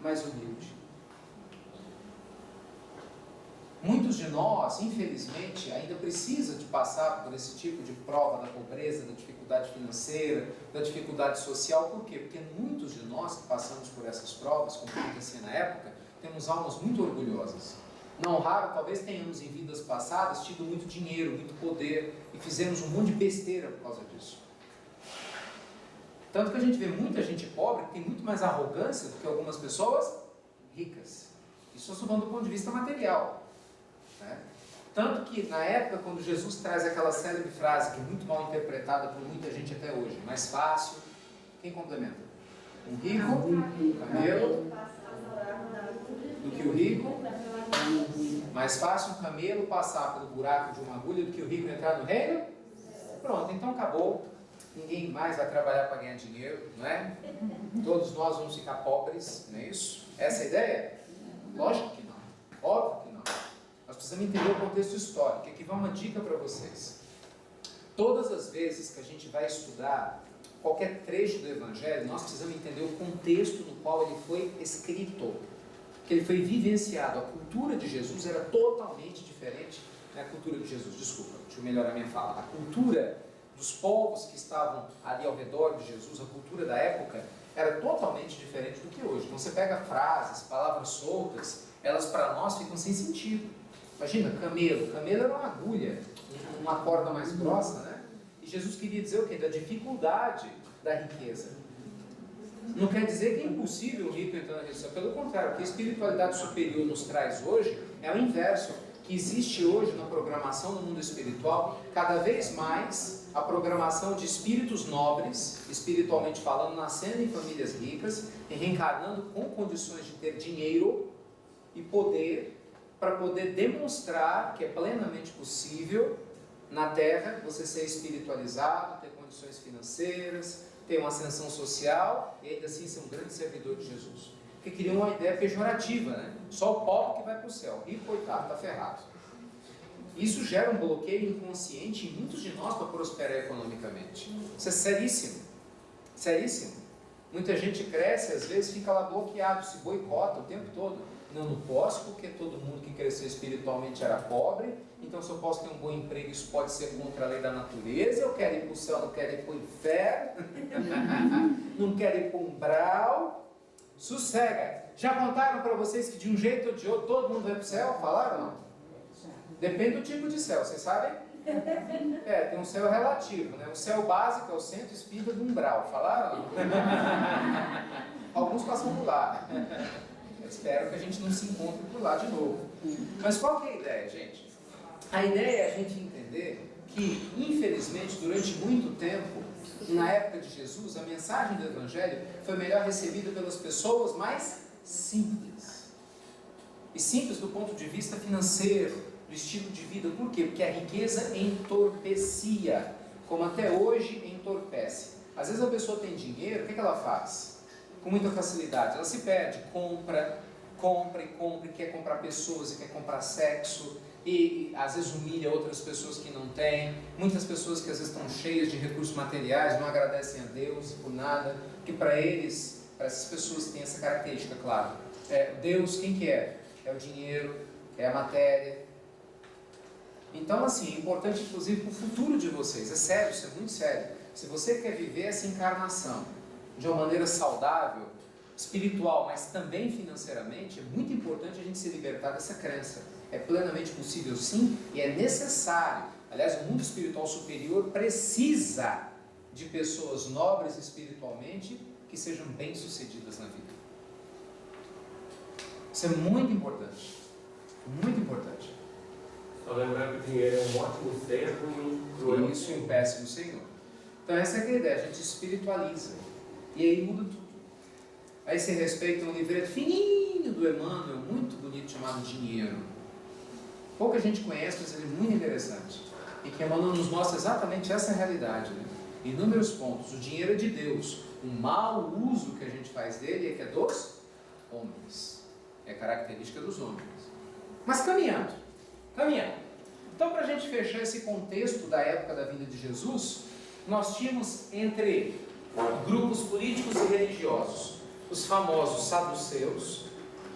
mais humilde. Muitos de nós, infelizmente, ainda precisam de passar por esse tipo de prova da pobreza, da dificuldade financeira, da dificuldade social. Por quê? Porque muitos de nós que passamos por essas provas, como acontecia na época, temos almas muito orgulhosas. Não raro, talvez tenhamos em vidas passadas tido muito dinheiro, muito poder e fizemos um monte de besteira por causa disso. Tanto que a gente vê muita gente pobre que tem muito mais arrogância do que algumas pessoas ricas. Isso eu estou falando do ponto de vista material. Tanto que na época, quando Jesus traz aquela célebre frase, que é muito mal interpretada por muita gente até hoje, mais fácil, quem complementa? Um rico, camelo, do que o rico. Mais fácil um camelo passar pelo buraco de uma agulha do que o rico entrar no reino? Pronto, então acabou. Ninguém mais vai trabalhar para ganhar dinheiro, não é? Todos nós vamos ficar pobres, não é isso? Essa é a ideia? Lógico que não. Óbvio que não. Nós precisamos entender o contexto histórico. Aqui vai uma dica para vocês. Todas as vezes que a gente vai estudar qualquer trecho do Evangelho, nós precisamos entender o contexto no qual ele foi escrito, que ele foi vivenciado. A cultura de Jesus era totalmente diferente da cultura de Jesus. Desculpa, deixa eu melhorar minha fala. A cultura dos povos que estavam ali ao redor de Jesus, a cultura da época, era totalmente diferente do que hoje. Então você pega frases, palavras soltas, elas para nós ficam sem sentido. Imagina, camelo. Camelo era uma agulha, uma corda mais grossa, né? E Jesus queria dizer o quê? Da dificuldade da riqueza. Não quer dizer que é impossível o rico entrar na riqueza. Pelo contrário, o que a espiritualidade superior nos traz hoje é o inverso. Que existe hoje na programação do mundo espiritual, cada vez mais a programação de espíritos nobres, espiritualmente falando, nascendo em famílias ricas e reencarnando com condições de ter dinheiro e poder, para poder demonstrar que é plenamente possível na Terra você ser espiritualizado, ter condições financeiras, ter uma ascensão social e ainda assim ser um grande servidor de Jesus. Porque queriam uma ideia pejorativa, né? Só o pobre que vai para o céu, o rico, coitado, está ferrado. Isso gera um bloqueio inconsciente em muitos de nós para prosperar economicamente. Isso é seríssimo. Seríssimo. Muita gente cresce, às vezes fica lá bloqueado, se boicota o tempo todo. Não posso porque todo mundo que cresceu espiritualmente era pobre, então se eu posso ter um bom emprego, isso pode ser contra a lei da natureza, eu quero ir para o céu, não quero ir para o inferno, não quero ir para o umbral. Sossega. Já contaram para vocês que de um jeito ou de outro todo mundo vai para o céu? Falaram ou não? Depende do tipo de céu, vocês sabem? Tem um céu relativo, né? O céu básico é o centro espírita do umbral. Falaram? Alguns passam por lá. Eu espero que a gente não se encontre por lá de novo. Mas qual que é a ideia, gente? A ideia é a gente entender que, infelizmente, durante muito tempo, na época de Jesus, a mensagem do Evangelho foi melhor recebida pelas pessoas mais simples. E simples do ponto de vista financeiro, do estilo de vida. Por quê? Porque a riqueza entorpecia, como até hoje entorpece. Às vezes a pessoa tem dinheiro, o que ela faz? Com muita facilidade, ela se perde, compra, e quer comprar pessoas, e quer comprar sexo, e às vezes humilha outras pessoas que não têm. Muitas pessoas que às vezes estão cheias de recursos materiais, não agradecem a Deus por nada, que para eles, para essas pessoas que têm essa característica, claro, Deus, quem que é? É o dinheiro, é a matéria. Então, assim, é importante, inclusive, para o futuro de vocês. É sério, isso é muito sério. Se você quer viver essa encarnação de uma maneira saudável, espiritual, mas também financeiramente, é muito importante a gente se libertar dessa crença. É plenamente possível, sim, e é necessário. Aliás, o mundo espiritual superior precisa de pessoas nobres espiritualmente que sejam bem-sucedidas na vida. Isso é muito importante. Muito importante. Só lembrando que o dinheiro é um ótimo servo e um cruel. Isso, um péssimo senhor. Então essa é a ideia, a gente espiritualiza. E aí muda tudo. Aí se respeita um livreto fininho do Emmanuel, muito bonito, chamado Dinheiro. Pouca gente conhece, mas ele é muito interessante. E que Emmanuel nos mostra exatamente essa realidade, né? Inúmeros pontos. O dinheiro é de Deus. O mau uso que a gente faz dele é que é dos homens. É característica dos homens. Mas caminhando. Então, para a gente fechar esse contexto da época da vinda de Jesus, nós tínhamos entre grupos políticos e religiosos os famosos saduceus,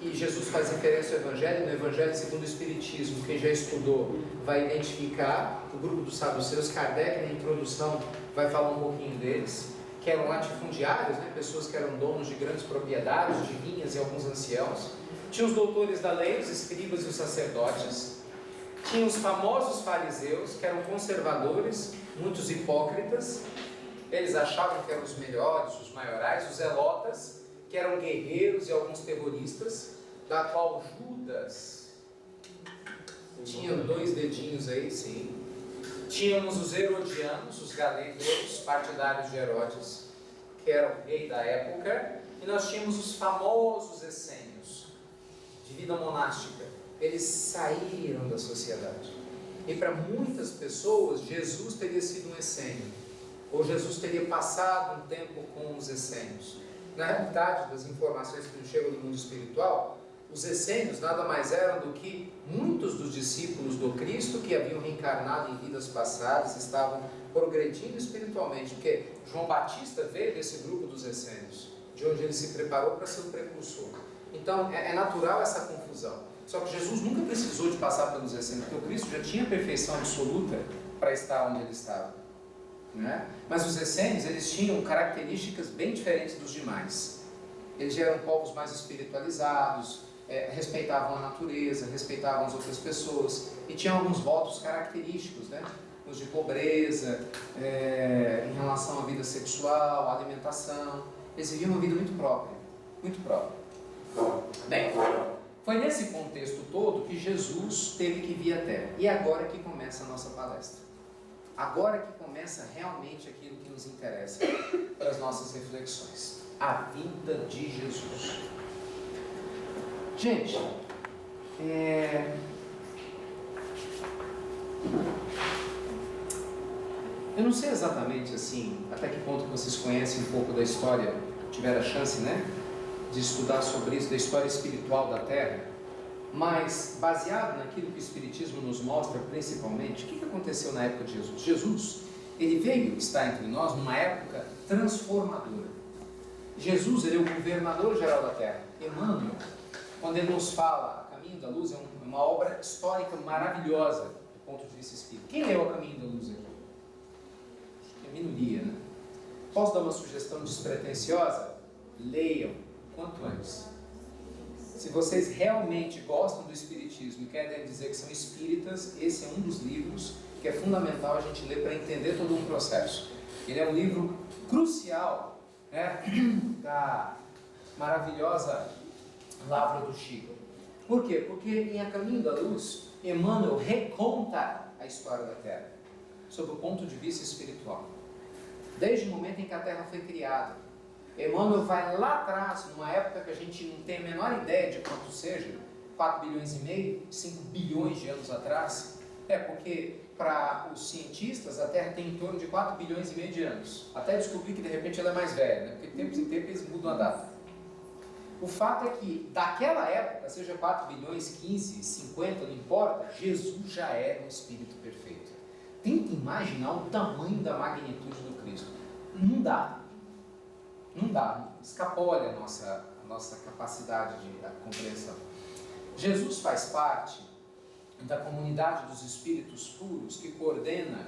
e Jesus faz referência ao Evangelho. No Evangelho segundo o Espiritismo, quem já estudou vai identificar o grupo dos saduceus. Kardec, na introdução, vai falar um pouquinho deles, que eram latifundiários, né? Pessoas que eram donos de grandes propriedades, de vinhas e alguns anciãos. Tinha os doutores da lei, os escribas e os sacerdotes. Tinha os famosos fariseus, que eram conservadores, muitos hipócritas. Eles achavam que eram os melhores, os maiorais. Os zelotas, que eram guerreiros e alguns terroristas, da qual Judas tinha 2 dedinhos aí, sim. Tínhamos os herodianos, os galileus, partidários de Herodes, que era o rei da época. E nós tínhamos os famosos essênios, de vida monástica. Eles saíram da sociedade. E para muitas pessoas, Jesus teria sido um essênio, ou Jesus teria passado um tempo com os essênios. Na realidade das informações que nos chegam do mundo espiritual, os essênios nada mais eram do que muitos dos discípulos do Cristo que haviam reencarnado em vidas passadas, estavam progredindo espiritualmente, porque João Batista veio desse grupo dos essênios, de onde ele se preparou para ser o precursor. Então é natural essa confusão. Só que Jesus nunca precisou de passar pelos essênios, porque o Cristo já tinha perfeição absoluta para estar onde ele estava, né? Mas os essênios, eles tinham características bem diferentes dos demais. Eles já eram povos mais espiritualizados, respeitavam a natureza, respeitavam as outras pessoas, e tinham alguns votos característicos, né? Os de pobreza, em relação à vida sexual, à alimentação. Eles viviam uma vida muito própria, muito própria. Bem, foi nesse contexto todo que Jesus teve que vir à Terra. E agora que começa a nossa palestra. Agora que começa realmente aquilo que nos interessa para as nossas reflexões. A vinda de Jesus. Gente, eu não sei exatamente assim, até que ponto vocês conhecem um pouco da história, tiveram a chance, né, de estudar sobre isso, da história espiritual da Terra, mas baseado naquilo que o Espiritismo nos mostra principalmente, o que aconteceu na época de Jesus? Jesus, ele veio estar entre nós numa época transformadora. Jesus, ele é o governador geral da terra. Emmanuel, quando ele nos fala A Caminho da Luz, é uma obra histórica maravilhosa do ponto de vista espírita. Quem leu A Caminho da Luz aqui? É minoria, né? Posso dar uma sugestão despretensiosa? Leiam quanto antes. Se vocês realmente gostam do espiritismo e querem dizer que são espíritas, esse é um dos livros que é fundamental a gente ler para entender todo um processo. Ele é um livro crucial, né, da maravilhosa Lavra do Chico. Por quê? Porque em A Caminho da Luz, Emmanuel reconta a história da Terra, sob o ponto de vista espiritual. Desde o momento em que a Terra foi criada. Emmanuel vai lá atrás, numa época que a gente não tem a menor ideia de quanto seja, 4 bilhões e meio, 5 bilhões de anos atrás. Porque para os cientistas a Terra tem em torno de 4 bilhões e meio de anos. Até descobrir que de repente ela é mais velha, né? Porque de tempos em tempos eles mudam a data. O fato é que daquela época, seja 4 bilhões, 15, 50, não importa, Jesus já era um espírito perfeito. Tenta imaginar o tamanho da magnitude do Cristo. Não dá. Não dá. Escapole a nossa capacidade de compreensão. Jesus faz parte da comunidade dos espíritos puros que coordena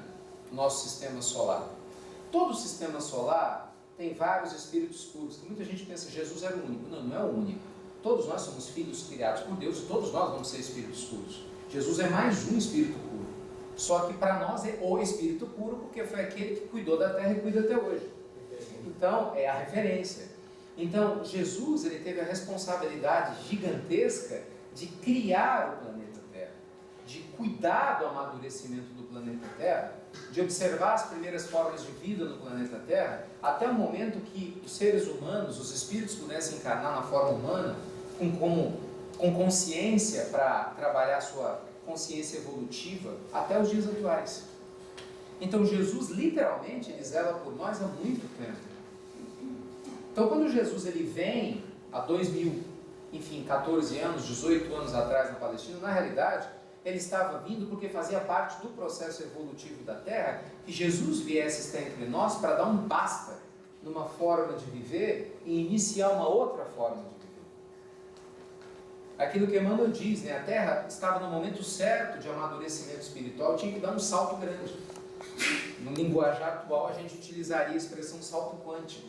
o nosso sistema solar. Todo o sistema solar tem vários espíritos puros. Muita gente pensa que Jesus era o único. Não, não é o único. Todos nós somos filhos criados por Deus e todos nós vamos ser espíritos puros. Jesus é mais um espírito puro. Só que para nós é o espírito puro porque foi aquele que cuidou da terra e cuida até hoje. Então, é a referência. Então, Jesus ele teve a responsabilidade gigantesca de criar o planeta Terra, de cuidar do amadurecimento do planeta Terra, de observar as primeiras formas de vida no planeta Terra, até o momento que os seres humanos, os espíritos pudessem encarnar na forma humana, com consciência para trabalhar a sua consciência evolutiva até os dias atuais. Então Jesus literalmente ele zela por nós há muito tempo. Então quando Jesus ele vem há 14 anos, 18 anos atrás na Palestina, na realidade ele estava vindo porque fazia parte do processo evolutivo da Terra que Jesus viesse estar entre nós para dar um basta numa forma de viver e iniciar uma outra forma de viver. Aquilo que Emmanuel diz, né? A Terra estava no momento certo de amadurecimento espiritual, tinha que dar um salto grande. No linguajar atual a gente utilizaria a expressão salto quântico.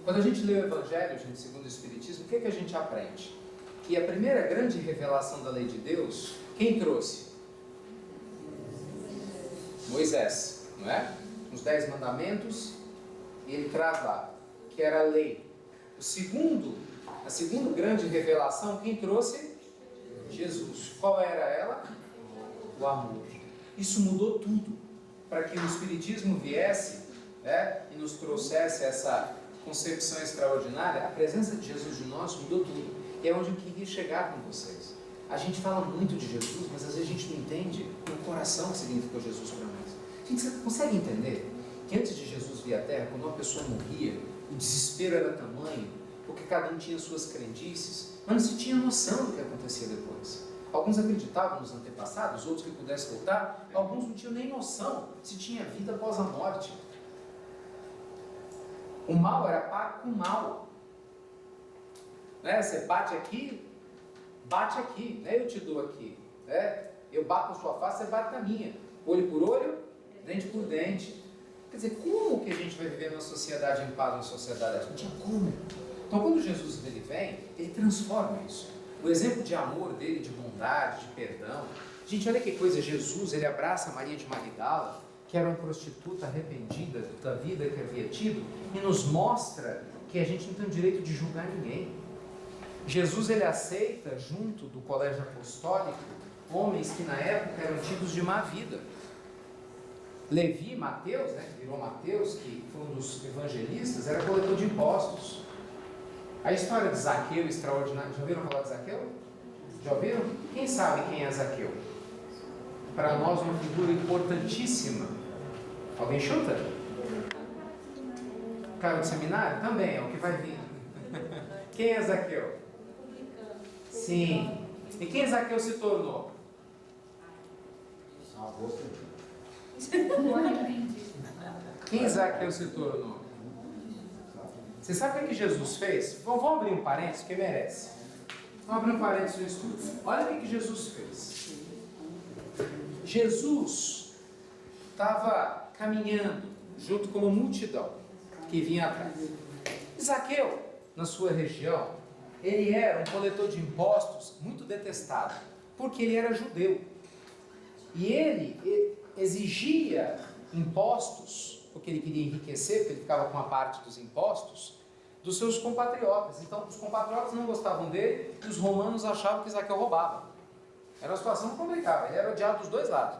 Quando a gente lê o Evangelho, gente, segundo o Espiritismo, o que a gente aprende? Que a primeira grande revelação da lei de Deus, quem trouxe? Moisés, não é? Os 10 mandamentos, ele traz lá, que era a lei. A segunda grande revelação, quem trouxe? Jesus. Qual era ela? O amor. Isso mudou tudo, para que o Espiritismo viesse, né, e nos trouxesse essa concepção extraordinária. A presença de Jesus de nós mudou tudo. E é onde eu queria chegar com vocês. A gente fala muito de Jesus, mas às vezes a gente não entende o coração que significou Jesus para nós. Gente, você consegue entender que antes de Jesus vir à Terra, quando uma pessoa morria, o desespero era tamanho, porque cada um tinha suas crendices, mas não se tinha noção do que acontecia depois. Alguns acreditavam nos antepassados, outros que pudessem voltar, alguns não tinham nem noção se tinha vida após a morte. O mal era pago com mal. Né? Você bate aqui, né? Eu te dou aqui. Né? Eu bato na sua face, você bate na minha. Olho por olho, dente por dente. Quer dizer, como que a gente vai viver numa sociedade em paz, numa sociedade assim? Não tinha como. Então, quando Jesus ele vem, ele transforma isso. O exemplo de amor dele, de bondade, de perdão. Gente, olha que coisa, Jesus, ele abraça Maria de Magdala, que era uma prostituta arrependida da vida que havia tido, e nos mostra que a gente não tem o direito de julgar ninguém. Jesus, ele aceita, junto do colégio apostólico, homens que na época eram tidos de má vida. Levi, Mateus, né, que virou Mateus, que foi um dos evangelistas, era coletor de impostos. A história de Zaqueu, extraordinária. Já ouviram falar de Zaqueu? Já ouviram? Quem sabe quem é Zaqueu? Para nós uma figura importantíssima. Alguém chuta? Caiu de seminário? Também, é o que vai vir. Quem é Zaqueu? Sim. E quem Zaqueu se tornou? Quem Zaqueu se tornou? Você sabe o que Jesus fez? Vamos abrir um parênteses, que merece. Vamos abrir um parênteses no estudo. Olha o que Jesus fez. Jesus estava caminhando junto com uma multidão que vinha atrás. Zaqueu, na sua região, ele era um coletor de impostos muito detestado, porque ele era judeu. E ele exigia impostos, porque ele queria enriquecer, porque ele ficava com uma parte dos impostos, dos seus compatriotas. Então, os compatriotas não gostavam dele e os romanos achavam que Zaqueu roubava. Era uma situação complicada, ele era odiado dos dois lados.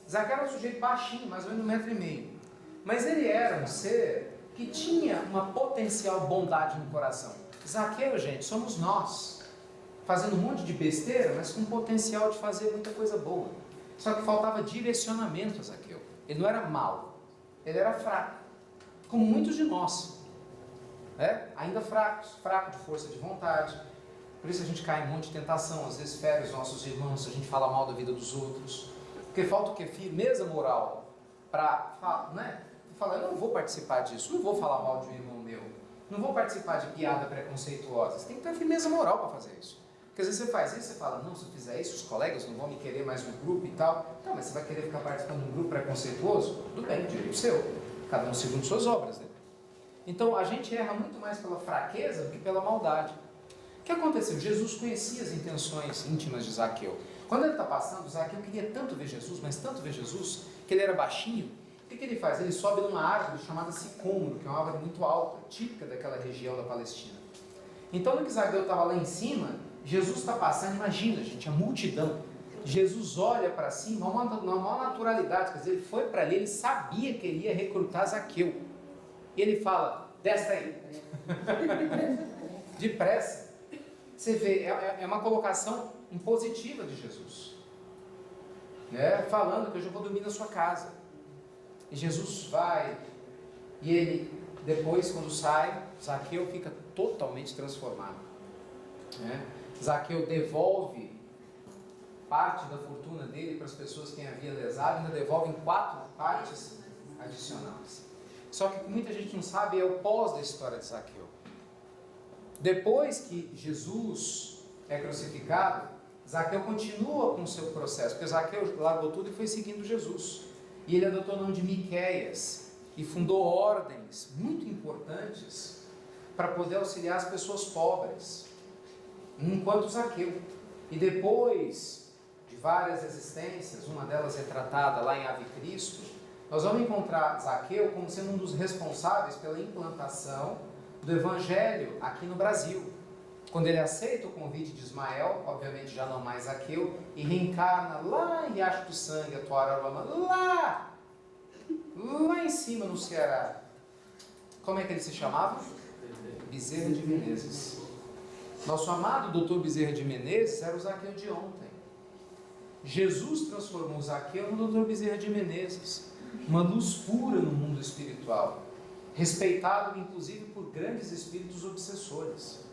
Zaqueu era um sujeito baixinho, mais ou menos 1,5 m. Mas ele era um ser que tinha uma potencial bondade no coração. Zaqueu, gente, somos nós, fazendo um monte de besteira, mas com potencial de fazer muita coisa boa. Só que faltava direcionamento a Zaqueu. Ele não era mau, ele era fraco, como muitos de nós. Ainda fraco de força de vontade. Por isso a gente cai em um monte de tentação, às vezes fere os nossos irmãos, a gente fala mal da vida dos outros. Porque falta o quê? Firmeza moral para falar, eu não vou participar disso, não vou falar mal de um irmão meu, não vou participar de piada preconceituosa. Você tem que ter firmeza moral para fazer isso. Porque às vezes você faz isso, você fala, não, se eu fizer isso, os colegas não vão me querer mais no grupo e tal. Não, mas você vai querer ficar participando de um grupo preconceituoso? Tudo bem, direito seu. Cada um segundo suas obras, né? Então a gente erra muito mais pela fraqueza do que pela maldade. O que aconteceu? Jesus conhecia as intenções íntimas de Zaqueu. Quando ele está passando, Zaqueu queria tanto ver Jesus, mas tanto ver Jesus, que ele era baixinho. O que ele faz? Ele sobe numa árvore chamada sicômoro, que é uma árvore muito alta, típica daquela região da Palestina. Então, no que Zaqueu estava lá em cima, Jesus está passando, imagina, gente, a multidão. Jesus olha para cima, uma maior naturalidade, quer dizer, ele foi para ali, ele sabia que ele ia recrutar Zaqueu. E ele fala, desce aí. Depressa. Você vê, é uma colocação impositiva de Jesus. Falando que eu já vou dormir na sua casa. E Jesus vai, e ele, depois, quando sai, Zaqueu fica totalmente transformado. Zaqueu devolve parte da fortuna dele para as pessoas que havia lesado, ainda devolve em 4 partes adicionais. Só que muita gente não sabe, é o pós da história de Zaqueu. Depois que Jesus é crucificado, Zaqueu continua com o seu processo, porque Zaqueu largou tudo e foi seguindo Jesus. E ele adotou o nome de Miqueias e fundou ordens muito importantes para poder auxiliar as pessoas pobres, enquanto Zaqueu. E depois de várias existências, uma delas retratada lá em Ave Cristo, nós vamos encontrar Zaqueu como sendo um dos responsáveis pela implantação do Evangelho aqui no Brasil. Quando ele aceita o convite de Ismael, obviamente já não mais Zaqueu, e reencarna lá em Riacho do Sangue, Atuararama, lá em cima no Ceará. Como é que ele se chamava? Bezerra de Menezes. Nosso amado doutor Bezerra de Menezes era o Zaqueu de ontem. Jesus transformou Zaqueu no doutor Bezerra de Menezes, uma luz pura no mundo espiritual, respeitado inclusive por grandes espíritos obsessores.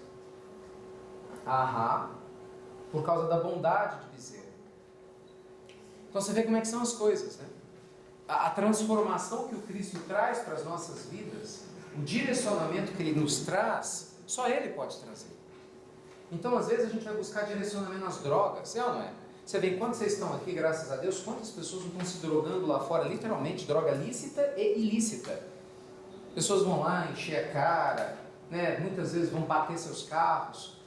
Por causa da bondade de Bezerra. Então você vê como é que são as coisas, né? A transformação que o Cristo traz para as nossas vidas, o direcionamento que Ele nos traz, só Ele pode trazer. Então às vezes a gente vai buscar direcionamento nas drogas, é ou não é? Você vê, enquanto vocês estão aqui, graças a Deus, quantas pessoas não estão se drogando lá fora, literalmente, droga lícita e ilícita. Pessoas vão lá encher a cara, muitas vezes vão bater seus carros,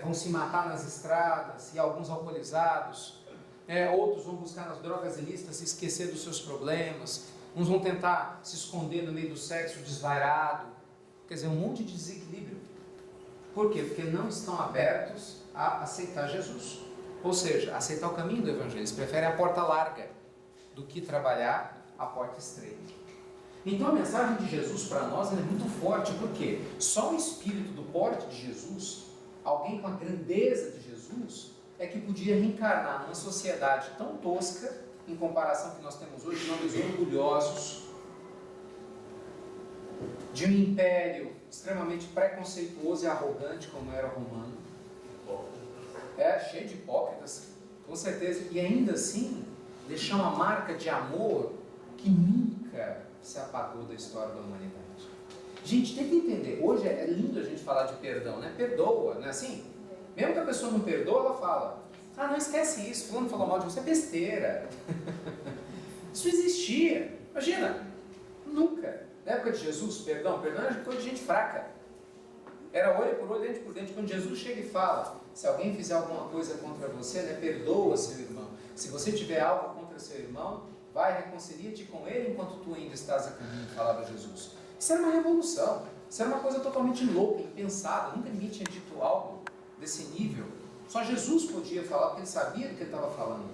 vão se matar nas estradas, e alguns alcoolizados, outros vão buscar nas drogas ilícitas se esquecer dos seus problemas, uns vão tentar se esconder no meio do sexo desvairado, quer dizer, um monte de desequilíbrio. Por quê? Porque não estão abertos a aceitar Jesus, ou seja, aceitar o caminho do Evangelho. Eles preferem a porta larga do que trabalhar a porta estreita. Então a mensagem de Jesus para nós é muito forte, porque só o espírito do porte de Jesus, alguém com a grandeza de Jesus, é que podia reencarnar numa sociedade tão tosca, em comparação que nós temos hoje, de homens orgulhosos, de um império extremamente preconceituoso e arrogante, como era o romano, cheio de hipócritas, com certeza, e ainda assim, deixar uma marca de amor que nunca se apagou da história da humanidade. Gente, tenta entender. Hoje é lindo a gente falar de perdão, né? Perdoa, não é assim? Mesmo que a pessoa não perdoa, ela fala: ah, não esquece isso, fulano falou mal de você, é besteira. Isso existia. Imagina, nunca. Na época de Jesus, perdão era coisa de gente fraca. Era olho por olho, dente por dente. Quando Jesus chega e fala: se alguém fizer alguma coisa contra você, né, perdoa seu irmão. Se você tiver algo contra seu irmão, vai, reconcilia-te com ele enquanto tu ainda estás a caminho, falava Jesus. Isso era uma revolução. Isso era uma coisa totalmente louca, impensada. Nunca ninguém tinha dito algo desse nível. Só Jesus podia falar, porque ele sabia do que ele estava falando.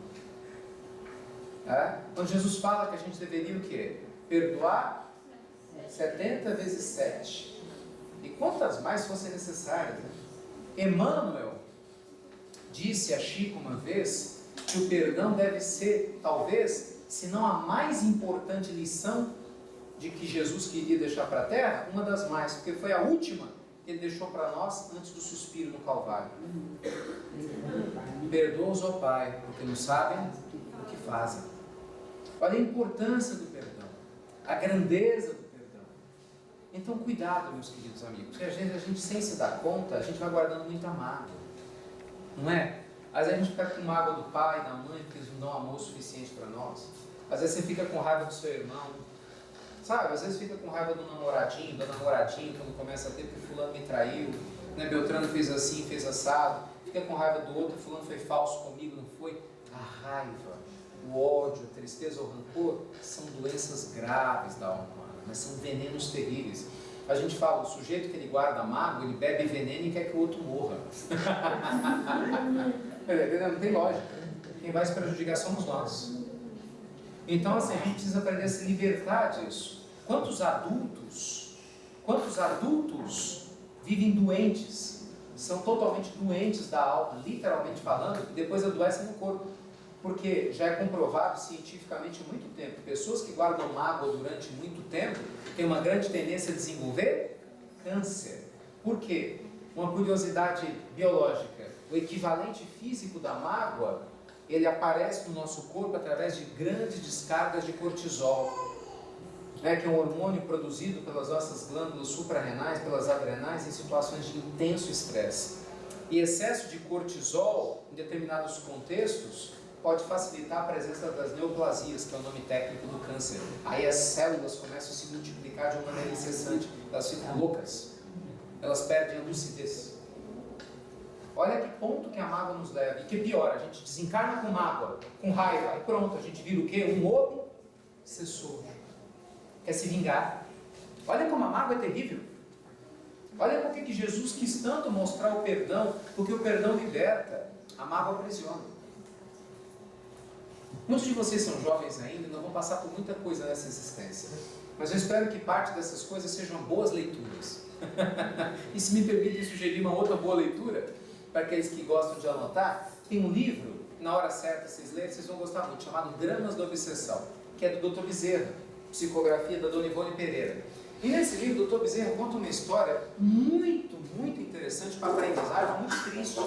Quando Jesus fala que a gente deveria o quê? Perdoar 70 vezes 7. E quantas mais fossem necessárias. Né? Emmanuel disse a Chico uma vez que o perdão deve ser, talvez, se não a mais importante lição de que Jesus queria deixar para a Terra, uma das mais, porque foi a última que ele deixou para nós antes do suspiro no Calvário. Perdoa-os, ó Pai, porque não sabem o que fazem. Olha a importância do perdão, a grandeza do perdão. Então, cuidado, meus queridos amigos, porque a gente sem se dar conta, a gente vai guardando muita mágoa, não é? Às vezes a gente fica com mágoa do pai, da mãe, porque eles não dão amor suficiente para nós. Às vezes você fica com raiva do seu irmão, sabe? Às vezes fica com raiva do namoradinho, da namoradinha, quando começa a ter, porque fulano me traiu, né? Beltrano fez assim, fez assado. Fica com raiva do outro, fulano foi falso comigo, não foi? A raiva, o ódio, a tristeza, o rancor são doenças graves da alma humana, mas são venenos terríveis. A gente fala, o sujeito que ele guarda mágoa, ele bebe veneno e quer que o outro morra. Não tem lógica. Quem vai se prejudicar somos nós. Então, assim, a gente precisa aprender a se libertar disso. Quantos adultos vivem doentes, são totalmente doentes da alma, literalmente falando, e depois adoecem no corpo? Porque já é comprovado cientificamente há muito tempo, pessoas que guardam mágoa durante muito tempo têm uma grande tendência a desenvolver câncer. Por quê? Uma curiosidade biológica: o equivalente físico da mágoa, ele aparece no nosso corpo através de grandes descargas de cortisol, né, que é um hormônio produzido pelas nossas glândulas suprarrenais, pelas adrenais, em situações de intenso estresse. E excesso de cortisol, em determinados contextos, pode facilitar a presença das neoplasias, que é o nome técnico do câncer. Aí as células começam a se multiplicar de uma maneira incessante, elas ficam loucas, elas perdem a lucidez. Olha que ponto que a mágoa nos leva. E que pior, a gente desencarna com mágoa, com raiva, e pronto, a gente vira o quê? Um obsessor. Quer se vingar. Olha como a mágoa é terrível. Olha por que Jesus quis tanto mostrar o perdão, porque o perdão liberta, a mágoa aprisiona. Muitos de vocês são jovens ainda e não vão passar por muita coisa nessa existência. Mas eu espero que parte dessas coisas sejam boas leituras. E se me permitem sugerir uma outra boa leitura, para aqueles que gostam de anotar, tem um livro, na hora certa vocês lerem, vocês vão gostar muito, chamado Dramas da Obsessão, que é do Dr. Bezerra, psicografia da Dona Ivone Pereira. E nesse livro, o Dr. Bezerra conta uma história muito, muito interessante para aprendizagem, muito triste,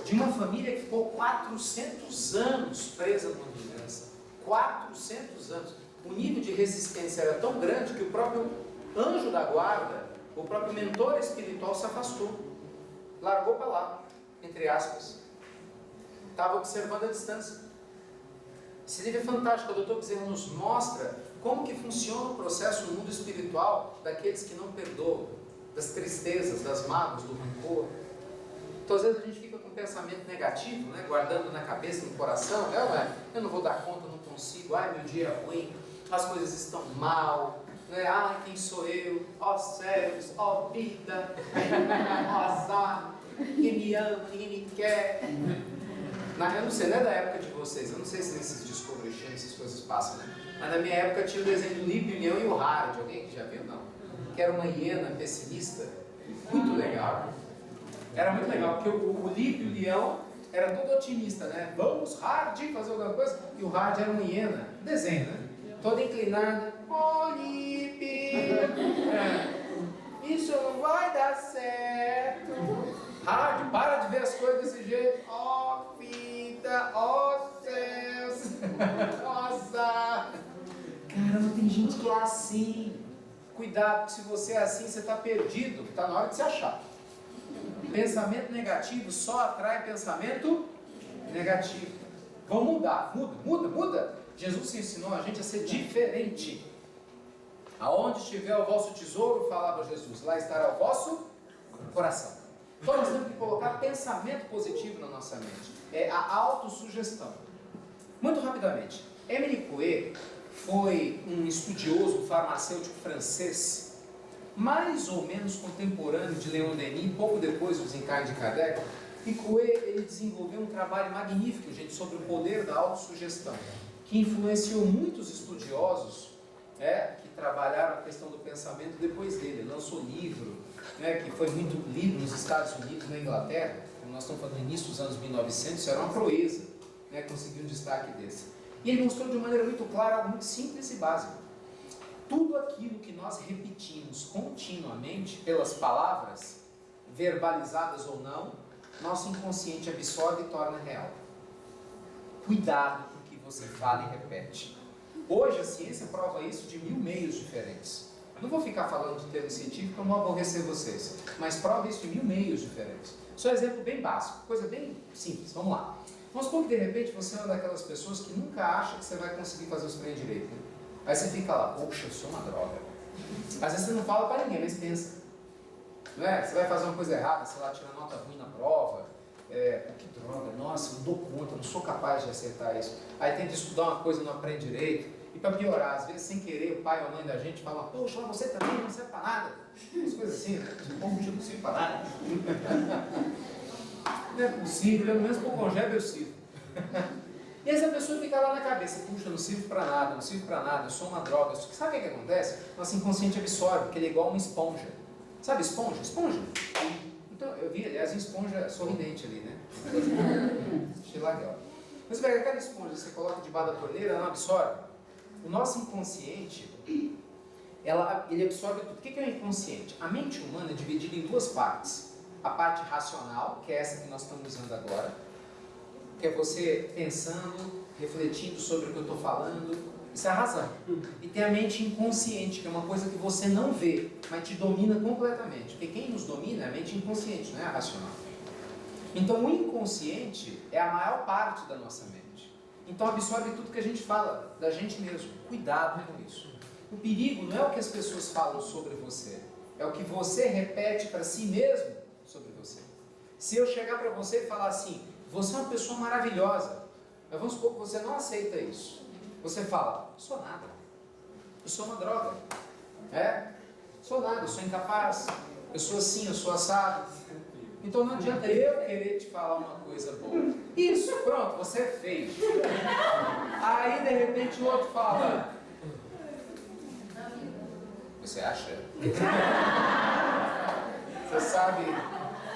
de uma família que ficou 400 anos presa numa vingança. 400 anos. O nível de resistência era tão grande que o próprio anjo da guarda, o próprio mentor espiritual se afastou. Largou para lá, entre aspas. Estava observando a distância. Esse livro é fantástico. O Dr. Bezerra nos mostra como que funciona o processo no mundo espiritual daqueles que não perdoam, das tristezas, das mágoas, do rancor. Então, às vezes a gente fica com um pensamento negativo, né? Guardando na cabeça, no coração. Eu não vou dar conta, não consigo. Ai, meu dia é ruim. As coisas estão mal. Né? Ai, quem sou eu? Ó céus, ó vida, ó azar. Ninguém me ama, ninguém me quer. Eu não sei, não é da época de vocês. Eu não sei se nesses Discovery Channel essas coisas passam, né? Mas na minha época tinha o desenho do Lipe, o Leão e o Hard. Alguém que já viu? Não. Que era uma hiena pessimista. Muito legal. Era muito legal, porque o Lipe e o Leão era todo otimista, né? Vamos, Hard, fazer alguma coisa. E o Hard era uma hiena. Desenho, né? Toda inclinada. Ô, Lipe! Isso não vai dar certo. Hard, para de ver as coisas desse jeito. Ó, vida, ó céus, ó azar. Cara, não tem gente que é assim. Cuidado, que se você é assim, você está perdido, está na hora de se achar. Pensamento negativo só atrai pensamento negativo. Vamos mudar, muda. Jesus ensinou a gente a ser diferente. Aonde estiver o vosso tesouro, falava Jesus, lá estará o vosso coração. Então nós temos que colocar pensamento positivo na nossa mente. É a autossugestão. Muito rapidamente, Émile Coué foi um estudioso farmacêutico francês, mais ou menos contemporâneo de Leon Denis, pouco depois do desencarne de Kardec. E Coué, ele desenvolveu um trabalho magnífico, gente, sobre o poder da autossugestão, que influenciou muitos estudiosos que trabalharam a questão do pensamento depois dele. Ele lançou livro, que foi muito lido nos Estados Unidos, na Inglaterra. Como nós estamos falando no início dos anos 1900, isso era uma proeza, conseguir um destaque desse. E ele mostrou de uma maneira muito clara, algo muito simples e básico. Tudo aquilo que nós repetimos continuamente, pelas palavras, verbalizadas ou não, nosso inconsciente absorve e torna real. Cuidado com o que você fala e repete. Hoje a ciência prova isso de 1000 meios diferentes. Não vou ficar falando de termo científico para não aborrecer vocês, mas prova isso de 1000 meios diferentes. Só um exemplo bem básico, coisa bem simples, vamos lá. Vamos supor que de repente você é uma daquelas pessoas que nunca acha que você vai conseguir fazer os treinos direito. Né? Aí você fica lá, poxa, eu sou uma droga. Às vezes você não fala para ninguém, mas pensa. Não é? Você vai fazer uma coisa errada, sei lá, tira nota ruim na prova. Que droga, nossa, eu não dou conta, eu não sou capaz de acertar isso. Aí tenta estudar uma coisa e não aprende direito. E para piorar, às vezes sem querer, o pai ou a mãe da gente fala, poxa, você também não serve para nada. Umas coisas assim, né? Como eu não sirvo para nada. Não é possível, pelo menos para o congebe eu sirvo. E essa pessoa fica lá na cabeça, puxa, eu não sirvo para nada, eu sou uma droga. Sabe o que acontece? Nosso inconsciente absorve, porque ele é igual uma esponja. Sabe esponja? Esponja. Então, eu vi, aliás, uma esponja sorridente ali, né? Achei legal. Mas pega aquela esponja, você coloca debaixo da torneira, ela não absorve. O nosso inconsciente, ele absorve tudo. O que é o inconsciente? A mente humana é dividida em duas partes. A parte racional, que é essa que nós estamos usando agora, que é você pensando, refletindo sobre o que eu estou falando, isso é a razão. E tem a mente inconsciente, que é uma coisa que você não vê, mas te domina completamente. Porque quem nos domina é a mente inconsciente, não é a racional. Então o inconsciente é a maior parte da nossa mente. Então absorve tudo que a gente fala da gente mesmo. Cuidado com isso. O perigo não é o que as pessoas falam sobre você, é o que você repete para si mesmo sobre você. Se eu chegar para você e falar assim, você é uma pessoa maravilhosa, mas vamos supor que você não aceita isso. Você fala, eu sou nada, eu sou uma droga, sou nada, eu sou incapaz, eu sou assim, eu sou assado. Então não adianta eu querer te falar uma coisa boa. Isso, pronto, você é feio. Aí de repente o outro fala, você acha? Você sabe,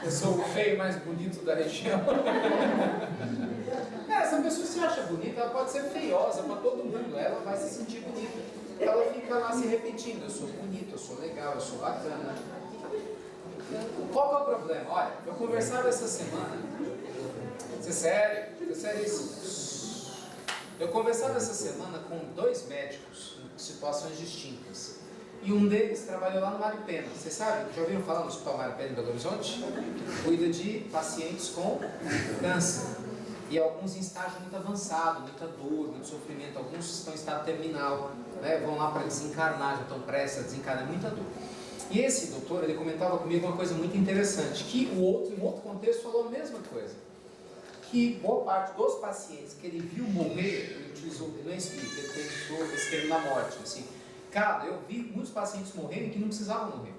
eu sou o feio mais bonito da região. Essa pessoa se acha bonita, ela pode ser feiosa para todo mundo, ela vai se sentir bonita. Ela fica lá se repetindo, eu sou bonito, eu sou legal, eu sou bacana. Qual que é o problema? Olha, eu conversava essa semana, isso é sério isso? Eu conversava essa semana com 2 médicos em situações distintas. E um deles trabalhou lá no Mário Pena. Vocês sabem? Já ouviram falar no Hospital Mário Pena em Belo Horizonte? Cuida de pacientes com câncer. E alguns em estágio muito avançado, muita dor, muito sofrimento. Alguns estão em estado terminal, vão lá para desencarnar, já estão prestes a desencarnar, muita dor. E esse doutor, ele comentava comigo uma coisa muito interessante, que o outro, em outro contexto, falou a mesma coisa. Que boa parte dos pacientes que ele viu morrer, ele utilizou, ele não é espírito, ele pensou esse termo na morte, assim. Cara, eu vi muitos pacientes morrerem que não precisavam morrer.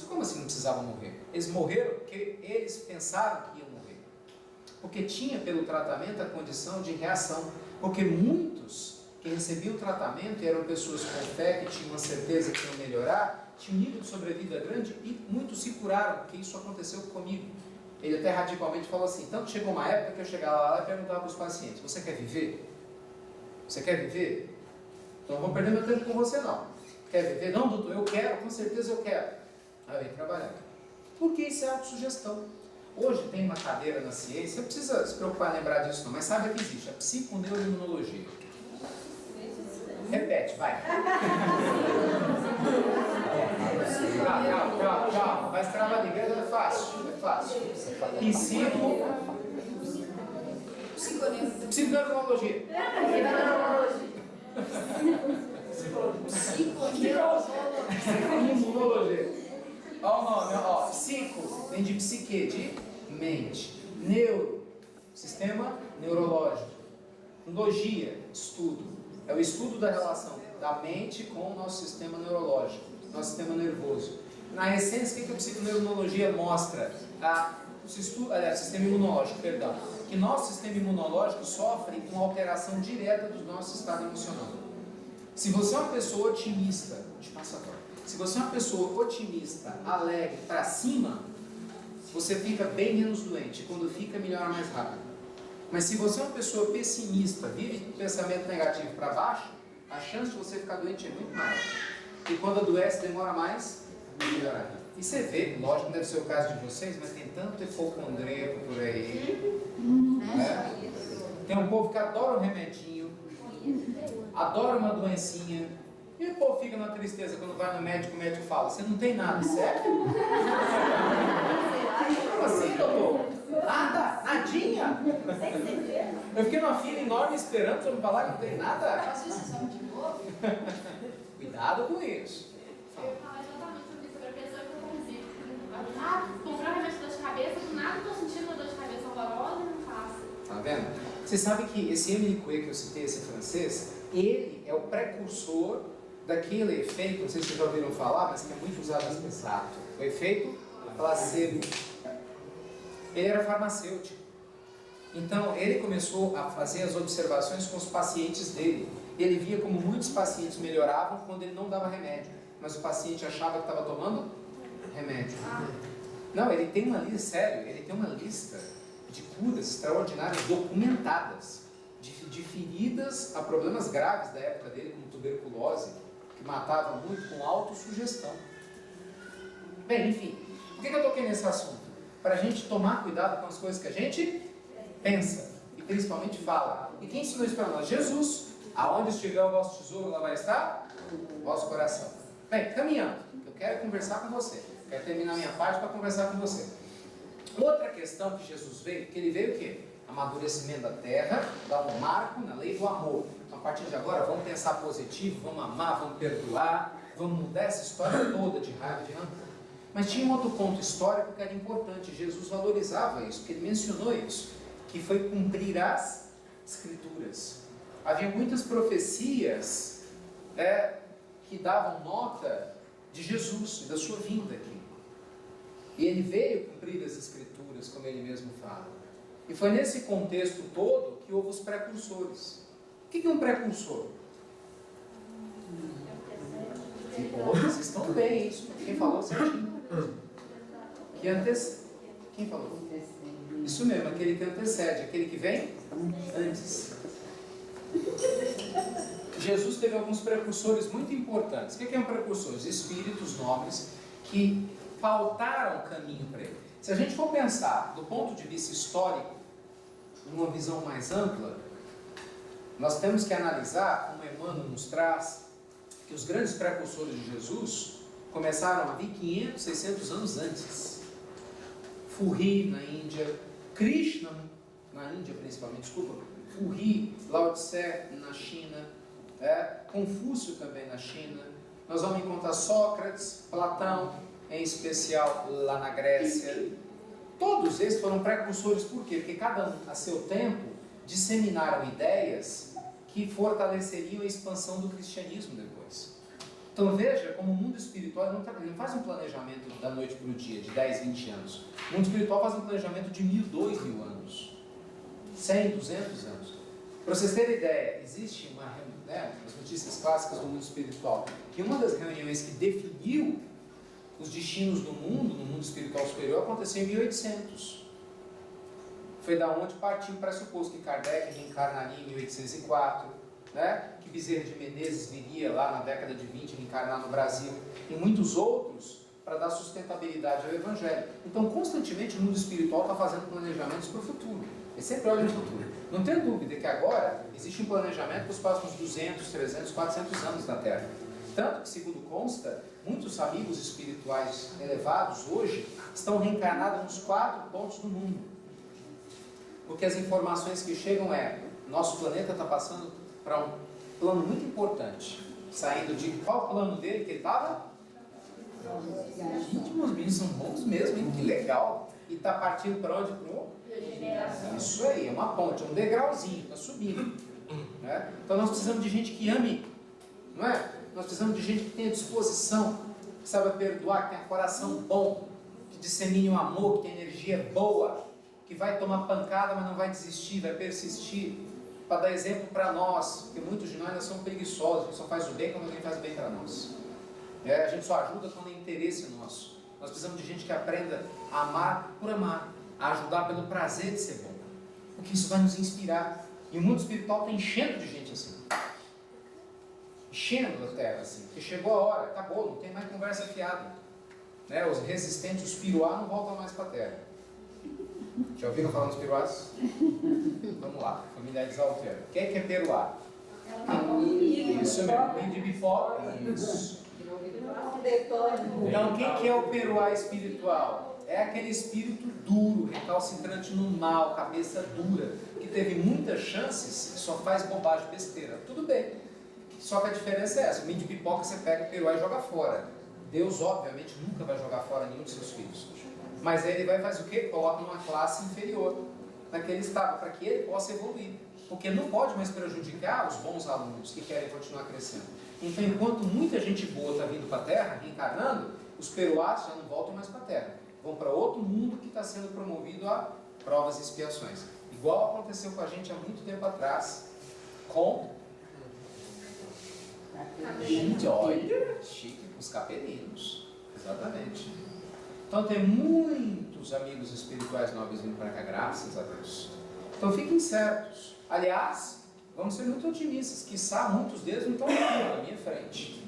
Como assim não precisavam morrer? Eles morreram porque eles pensaram que iam morrer. Porque tinha pelo tratamento a condição de reação. Porque muitos que recebiam o tratamento eram pessoas com fé, que tinham uma certeza que iam melhorar, tinham um nível de sobrevida grande e muitos se curaram, porque isso aconteceu comigo. Ele até radicalmente falou assim, tanto chegou uma época que eu chegava lá e perguntava para os pacientes, você quer viver? Você quer viver? Então não vou perder meu tempo com você não. Quer viver? Não, doutor, eu quero, com certeza eu quero. Aí eu venho trabalhar. Porque isso é autossugestão. Hoje tem uma cadeira na ciência, não precisa se preocupar em lembrar disso não, mas saiba que existe, a psiconeuroimunologia. Repete, vai. Travalíngua é fácil, é fácil. Psiconeurologia. Imunologia. Olha o nome, ó. Psico, vem de psique, de mente. Neuro, sistema neurológico. Logia, estudo. É o estudo da relação da mente com o nosso sistema neurológico, nosso sistema nervoso. Na essência, o que a psiconeurologia mostra? O sistema imunológico, perdão. Que nosso sistema imunológico sofre com alteração direta do nosso estado emocional. Se você é uma pessoa otimista, deixa eu passar agora. Se você é uma pessoa otimista, alegre, para cima, você fica bem menos doente. Quando fica, melhora mais rápido. Mas se você é uma pessoa pessimista, vive com pensamento negativo para baixo, a chance de você ficar doente é muito maior. E quando adoece, demora mais a melhorar. E você vê, lógico, não deve ser o caso de vocês, mas tem tanto hipocondríaco por aí. Né? Tem um povo que adora um remedinho, adora uma doencinha. E o povo fica numa tristeza quando vai no médico, o médico fala: você não tem nada, sério? Como assim, doutor? Nada? Nadinha? Eu fiquei numa fila enorme esperando para me falar que não tem nada. Cuidado com isso. Eu ia falar exatamente sobre isso, sobre a pessoa que eu consigo. Comprou remédio de dor de cabeça, do nada estou sentindo uma dor de cabeça horrorosa e não faço. Tá vendo? Você sabe que esse Émile Coué que eu citei, esse francês, ele é o precursor daquele efeito, não sei se vocês já ouviram falar, mas que é muito usado nesse exato. O efeito placebo. Ele era farmacêutico. Então, ele começou a fazer as observações com os pacientes dele. Ele via como muitos pacientes melhoravam quando ele não dava remédio, mas o paciente achava que estava tomando remédio. Não, ele tem uma lista, sério, ele tem uma lista de curas extraordinárias documentadas, de feridas a problemas graves da época dele, como tuberculose, que matava muito com autossugestão. Bem, enfim, por que eu toquei nesse assunto? Para a gente tomar cuidado com as coisas que a gente pensa e principalmente fala. E quem ensinou isso para nós? Jesus. Aonde estiver o vosso tesouro, lá vai estar o vosso coração. Bem, caminhando, eu quero conversar com você. Quero terminar minha parte para conversar com você. Outra questão que Jesus veio, que ele veio o quê? Amadurecimento da terra, dá um marco na lei do amor. Então, a partir de agora, vamos pensar positivo, vamos amar, vamos perdoar, vamos mudar essa história toda de raiva, de rancor. Mas tinha um outro ponto histórico que era importante. Jesus valorizava isso, porque ele mencionou isso, que foi cumprir as Escrituras. Havia muitas profecias que davam nota de Jesus e da sua vinda aqui. E ele veio cumprir as Escrituras, como ele mesmo fala. E foi nesse contexto todo que houve os precursores. O que é um precursor? Vocês estão bem, isso. Quem falou certinho? Que antecede. Quem falou? Isso mesmo, aquele que antecede, aquele que vem antes. Jesus teve alguns precursores muito importantes. O que é um precursor? Os espíritos nobres que pautaram o caminho para ele. Se a gente for pensar do ponto de vista histórico, numa visão mais ampla, nós temos que analisar, como Emmanuel nos traz, que os grandes precursores de Jesus começaram a vir 500, 600 anos antes. Furri na Índia, Krishna na Índia principalmente, Furri, Lao Tse na China, Confúcio também na China. Nós vamos encontrar Sócrates, Platão, em especial lá na Grécia. Todos esses foram precursores, por quê? Porque cada um, a seu tempo, disseminaram ideias que fortaleceriam a expansão do cristianismo depois. Então veja como o mundo espiritual não faz um planejamento da noite para o dia, de 10, 20 anos. O mundo espiritual faz um planejamento de 1.000, 2.000 anos, 100, 200 anos. Para vocês terem ideia, existe as notícias clássicas do mundo espiritual, que uma das reuniões que definiu os destinos do mundo, no mundo espiritual superior, aconteceu em 1800. Foi da onde partiu o pressuposto que Kardec reencarnaria em 1804, que Bezerra de Menezes viria lá na década de 20 reencarnar no Brasil, e muitos outros para dar sustentabilidade ao Evangelho. Então, constantemente, o mundo espiritual está fazendo planejamentos para o futuro. Ele sempre olha no futuro. Não tem dúvida que agora existe um planejamento para os próximos 200, 300, 400 anos na Terra. Tanto que, segundo consta, muitos amigos espirituais elevados hoje estão reencarnados nos 4 pontos do mundo. Porque as informações que chegam nosso planeta está passando para um plano muito importante. Saindo de qual plano dele que ele estava? Gente, meus meninos são bons mesmo, hein? Que legal. E está partindo para onde? Isso aí, é uma ponte, um degrauzinho, está subindo. Né? Então nós precisamos de gente que ame, não é? Nós precisamos de gente que tenha disposição, que saiba perdoar, que tenha coração bom, que dissemine o amor, que tenha energia boa, que vai tomar pancada, mas não vai desistir, vai persistir, para dar exemplo para nós, porque muitos de nós ainda somos preguiçosos, a gente só faz o bem quando alguém faz o bem para nós. A gente só ajuda quando é interesse nosso. Nós precisamos de gente que aprenda a amar por amar, a ajudar pelo prazer de ser bom, porque isso vai nos inspirar. E o mundo espiritual está enchendo de gente assim, enchendo a terra assim, porque chegou a hora, acabou, não tem mais conversa fiada, né? Os resistentes, os piruá não voltam mais para a terra. Já ouviram falar dos piruás? Vamos lá, familiarizar o termo. Quem é peruá? Isso mesmo, vem de bifoca. Isso. Então, quem que é o peruá espiritual? É aquele espírito duro, recalcitrante no mal, cabeça dura, que teve muitas chances e só faz bobagem, besteira. Tudo bem. Só que a diferença é essa: o milho de pipoca você pega o peruá e joga fora. Deus, obviamente, nunca vai jogar fora nenhum de seus filhos. Mas ele vai fazer o quê? Coloca numa classe inferior, naquele estado, para que ele possa evoluir. Porque não pode mais prejudicar os bons alunos que querem continuar crescendo. Então, enquanto muita gente boa está vindo para a Terra, reencarnando, os peruás já não voltam mais para a Terra. Vão para outro mundo que está sendo promovido a provas e expiações. Igual aconteceu com a gente há muito tempo atrás, com... Gente, olha, chique, com os capelinos. Exatamente. Então tem muitos amigos espirituais nobres vindo para cá, graças a Deus. Então fiquem certos. Aliás, vamos ser muito otimistas, quiçá muitos deles não estão aqui na minha frente.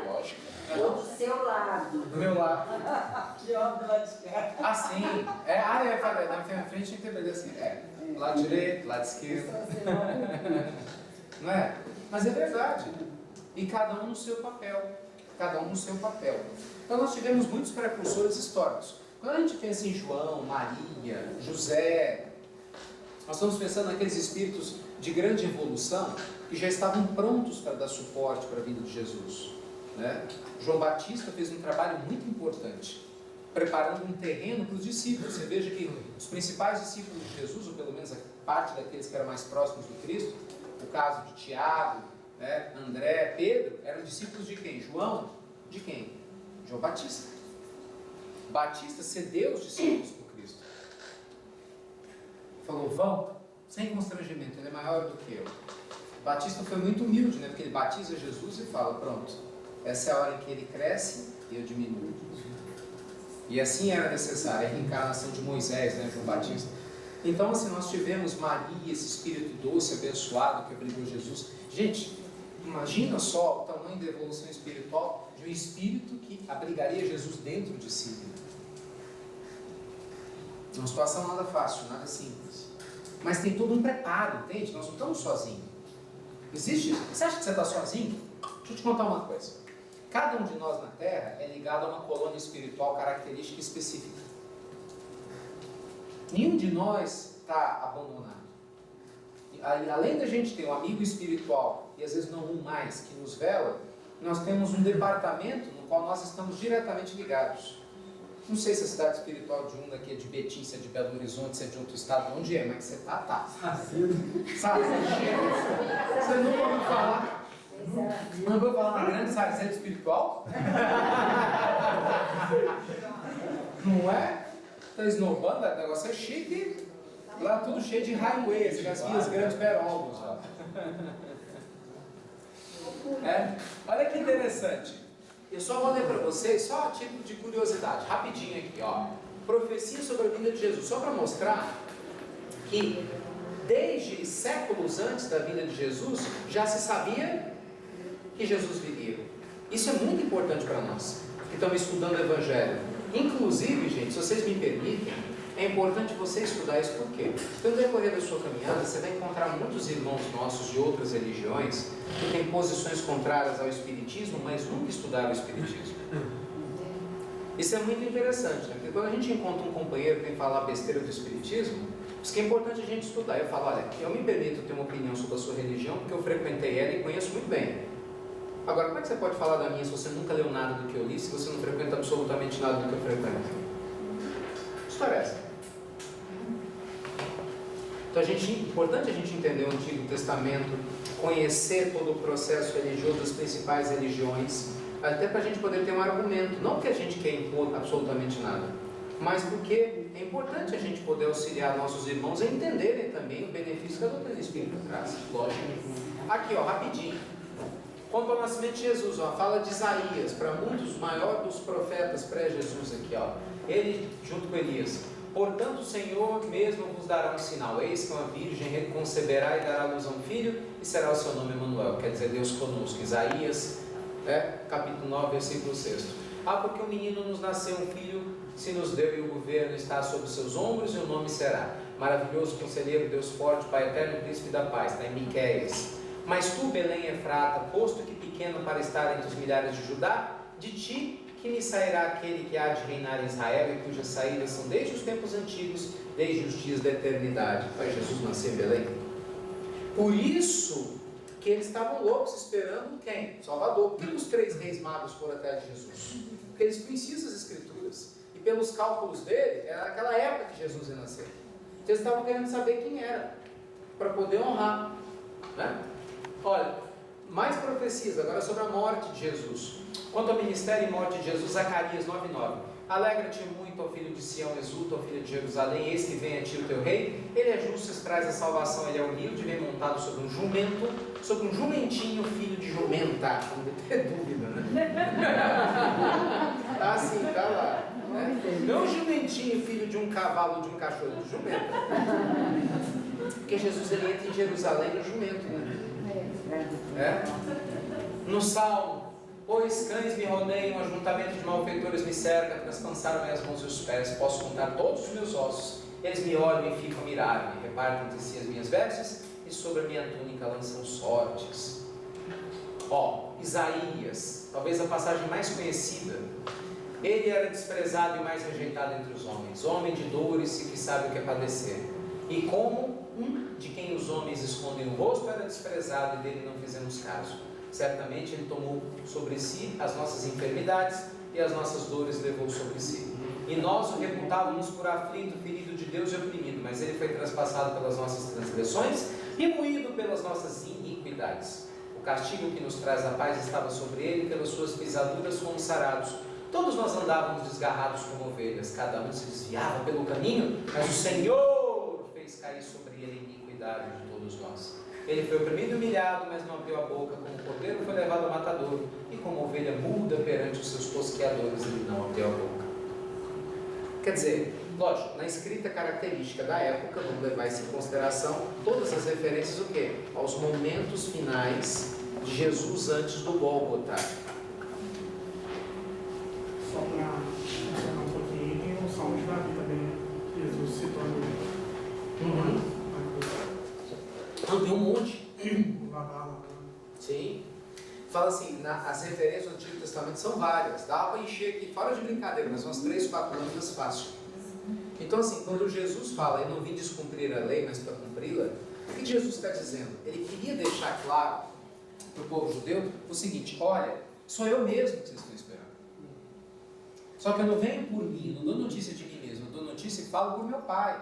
Lógico. Ou do seu lado. Do meu lado. De onde vai buscar? Ah, sim. Na minha frente tem que ter assim. Lado direito, lado esquerdo. Não é? Mas é verdade. E cada um no seu papel. Cada um no seu papel. Então nós tivemos muitos precursores históricos. Quando a gente pensa em João, Maria, José, nós estamos pensando naqueles espíritos de grande evolução que já estavam prontos para dar suporte para a vida de Jesus. Né? João Batista fez um trabalho muito importante, preparando um terreno para os discípulos. Você veja que os principais discípulos de Jesus, ou pelo menos a parte daqueles que eram mais próximos do Cristo, o caso de Tiago, né, André, Pedro, eram discípulos de quem? João? De quem? João Batista. Batista cedeu os discípulos por Cristo. Falou, vão, sem constrangimento, ele é maior do que eu. Batista foi muito humilde, né? Porque ele batiza Jesus e fala, pronto, essa é a hora em que ele cresce e eu diminuo. E assim era necessária a reencarnação de Moisés, né, João Batista. Então, assim, nós tivemos Maria, esse espírito doce, abençoado, que abrigou Jesus. Gente, imagina só o tamanho da evolução espiritual de um espírito que abrigaria Jesus dentro de si. Uma situação nada fácil, nada simples. Mas tem todo um preparo, entende? Nós não estamos sozinhos. Existe? Você acha que você está sozinho? Deixa eu te contar uma coisa. Cada um de nós na Terra é ligado a uma colônia espiritual característica específica. Nenhum de nós está abandonado. Além da gente ter um amigo espiritual, e às vezes não um mais, que nos vela, nós temos um departamento no qual nós estamos diretamente ligados. Não sei se a cidade espiritual de um daqui é de Betim, se é de Belo Horizonte, se é de outro estado, onde é, mas você tá. Sabe? Você nunca ouviu falar? Não vou falar uma grande sarjeta espiritual? Não é? Está esnobando, o negócio é chique. Lá tudo cheio de highways, as vias grandes perongos. Olha que interessante. Eu só vou ler para vocês, só a título de curiosidade, rapidinho aqui, ó. Profecia sobre a vinda de Jesus, só para mostrar que desde séculos antes da vinda de Jesus, já se sabia que Jesus viria. Isso é muito importante para nós, que estamos estudando o Evangelho. Inclusive, gente, se vocês me permitem, é é importante você estudar isso por quê? Pelo decorrer da sua caminhada, você vai encontrar muitos irmãos nossos de outras religiões que têm posições contrárias ao Espiritismo, mas nunca estudaram o Espiritismo. Isso é muito interessante, né? Porque quando a gente encontra um companheiro que vem falar besteira do Espiritismo, isso que é importante a gente estudar. Eu falo, olha, eu me permito ter uma opinião sobre a sua religião, porque eu frequentei ela e conheço muito bem. Agora, como é que você pode falar da minha se você nunca leu nada do que eu li, se você não frequenta absolutamente nada do que eu frequento? História é essa. Então, é importante a gente entender o Antigo Testamento, conhecer todo o processo religioso das principais religiões, até para a gente poder ter um argumento, não porque a gente quer impor absolutamente nada, mas porque é importante a gente poder auxiliar nossos irmãos a entenderem também o benefício que a doutrina espírita traz. Lógico. Aqui, ó, rapidinho. Quanto ao nascimento de Jesus, ó, fala de Isaías, para muitos, o maior dos profetas pré-Jesus aqui, ó. Ele junto com Elias. Portanto, o Senhor mesmo vos dará um sinal. Eis que uma virgem conceberá e dará à luz a um filho, e será o seu nome Emanuel, quer dizer, Deus conosco. Isaías, capítulo 9, versículo 6. Porque um menino nos nasceu, um filho se nos deu, e o governo está sobre seus ombros, e o nome será Maravilhoso Conselheiro, Deus Forte, Pai Eterno, Príncipe da Paz. Está em Miqueias. Mas tu, Belém Efrata, posto que pequeno para estar entre os milhares de Judá, de ti que me sairá aquele que há de reinar em Israel, e cujas saídas são desde os tempos antigos, desde os dias da eternidade. Pai, Jesus nasceu em Belém. Por isso que eles estavam loucos esperando quem? Salvador. Por que os 3 reis magos foram até de Jesus? Porque eles conheciam as Escrituras. E pelos cálculos dele, era naquela época que Jesus ia nascer. Então, eles estavam querendo saber quem era, para poder honrar, né? Olha, mais profecias agora sobre a morte de Jesus. Quanto ao ministério e morte de Jesus, Zacarias 9:9. Alegra-te muito, ó filho de Sião, exulta, ó filha de Jerusalém, eis que vem a ti o teu rei. Ele é justo, traz a salvação, ele é humilde, vem montado sobre um jumento, sobre um jumentinho, filho de jumenta. Não deve ter dúvida, né? Tá assim, tá lá. Né? Não jumentinho, filho de um cavalo, de um cachorro, de jumenta. Porque Jesus ele entra em Jerusalém no jumento, né? No Salmo, pois cães me rodeiam, um ajuntamento de malfeitores me cerca, transpassaram minhas mãos e os pés, posso contar todos os meus ossos, eles me olham e ficam a mirar-me, repartem entre si as minhas vestes, e sobre a minha túnica lançam sortes. Isaías, talvez a passagem mais conhecida. Ele era desprezado e mais rejeitado entre os homens, homem de dores e que sabe o que é padecer. E como de quem os homens escondem o rosto era desprezado e dele não fizemos caso. Certamente ele tomou sobre si as nossas enfermidades e as nossas dores levou sobre si. E nós o reputávamos por aflito, ferido de Deus e oprimido, mas ele foi traspassado pelas nossas transgressões e moído pelas nossas iniquidades. O castigo que nos traz a paz estava sobre ele, pelas suas pisaduras fomos sarados. Todos nós andávamos desgarrados como ovelhas, cada um se desviava pelo caminho, mas o Senhor fez cair sobre ele a iniquidade de todos nós. Ele foi oprimido e humilhado, mas não abriu a boca, como cordeiro foi levado ao matadouro, e como ovelha muda perante os seus tosqueadores, ele não abriu a boca. Quer dizer, lógico, na escrita característica da época, vamos levar isso em consideração, todas as referências o quê? Aos momentos finais de Jesus antes do Gólgota. Só para mencionar um pouquinho, tem o Salmo de Davi também, né? Jesus citando Tem um monte. o Labala. Sim. Fala assim, as referências do Antigo Testamento são várias. Dá para encher aqui, fora de brincadeira, mas umas 3, 4 lâminas fácil. Então assim, quando Jesus fala, eu não vim descumprir a lei, mas para cumpri-la, o que Jesus está dizendo? Ele queria deixar claro para o povo judeu o seguinte: olha, sou eu mesmo que vocês estão esperando. Só que eu não venho por mim, não dou notícia de mim mesmo, eu dou notícia e falo por meu Pai.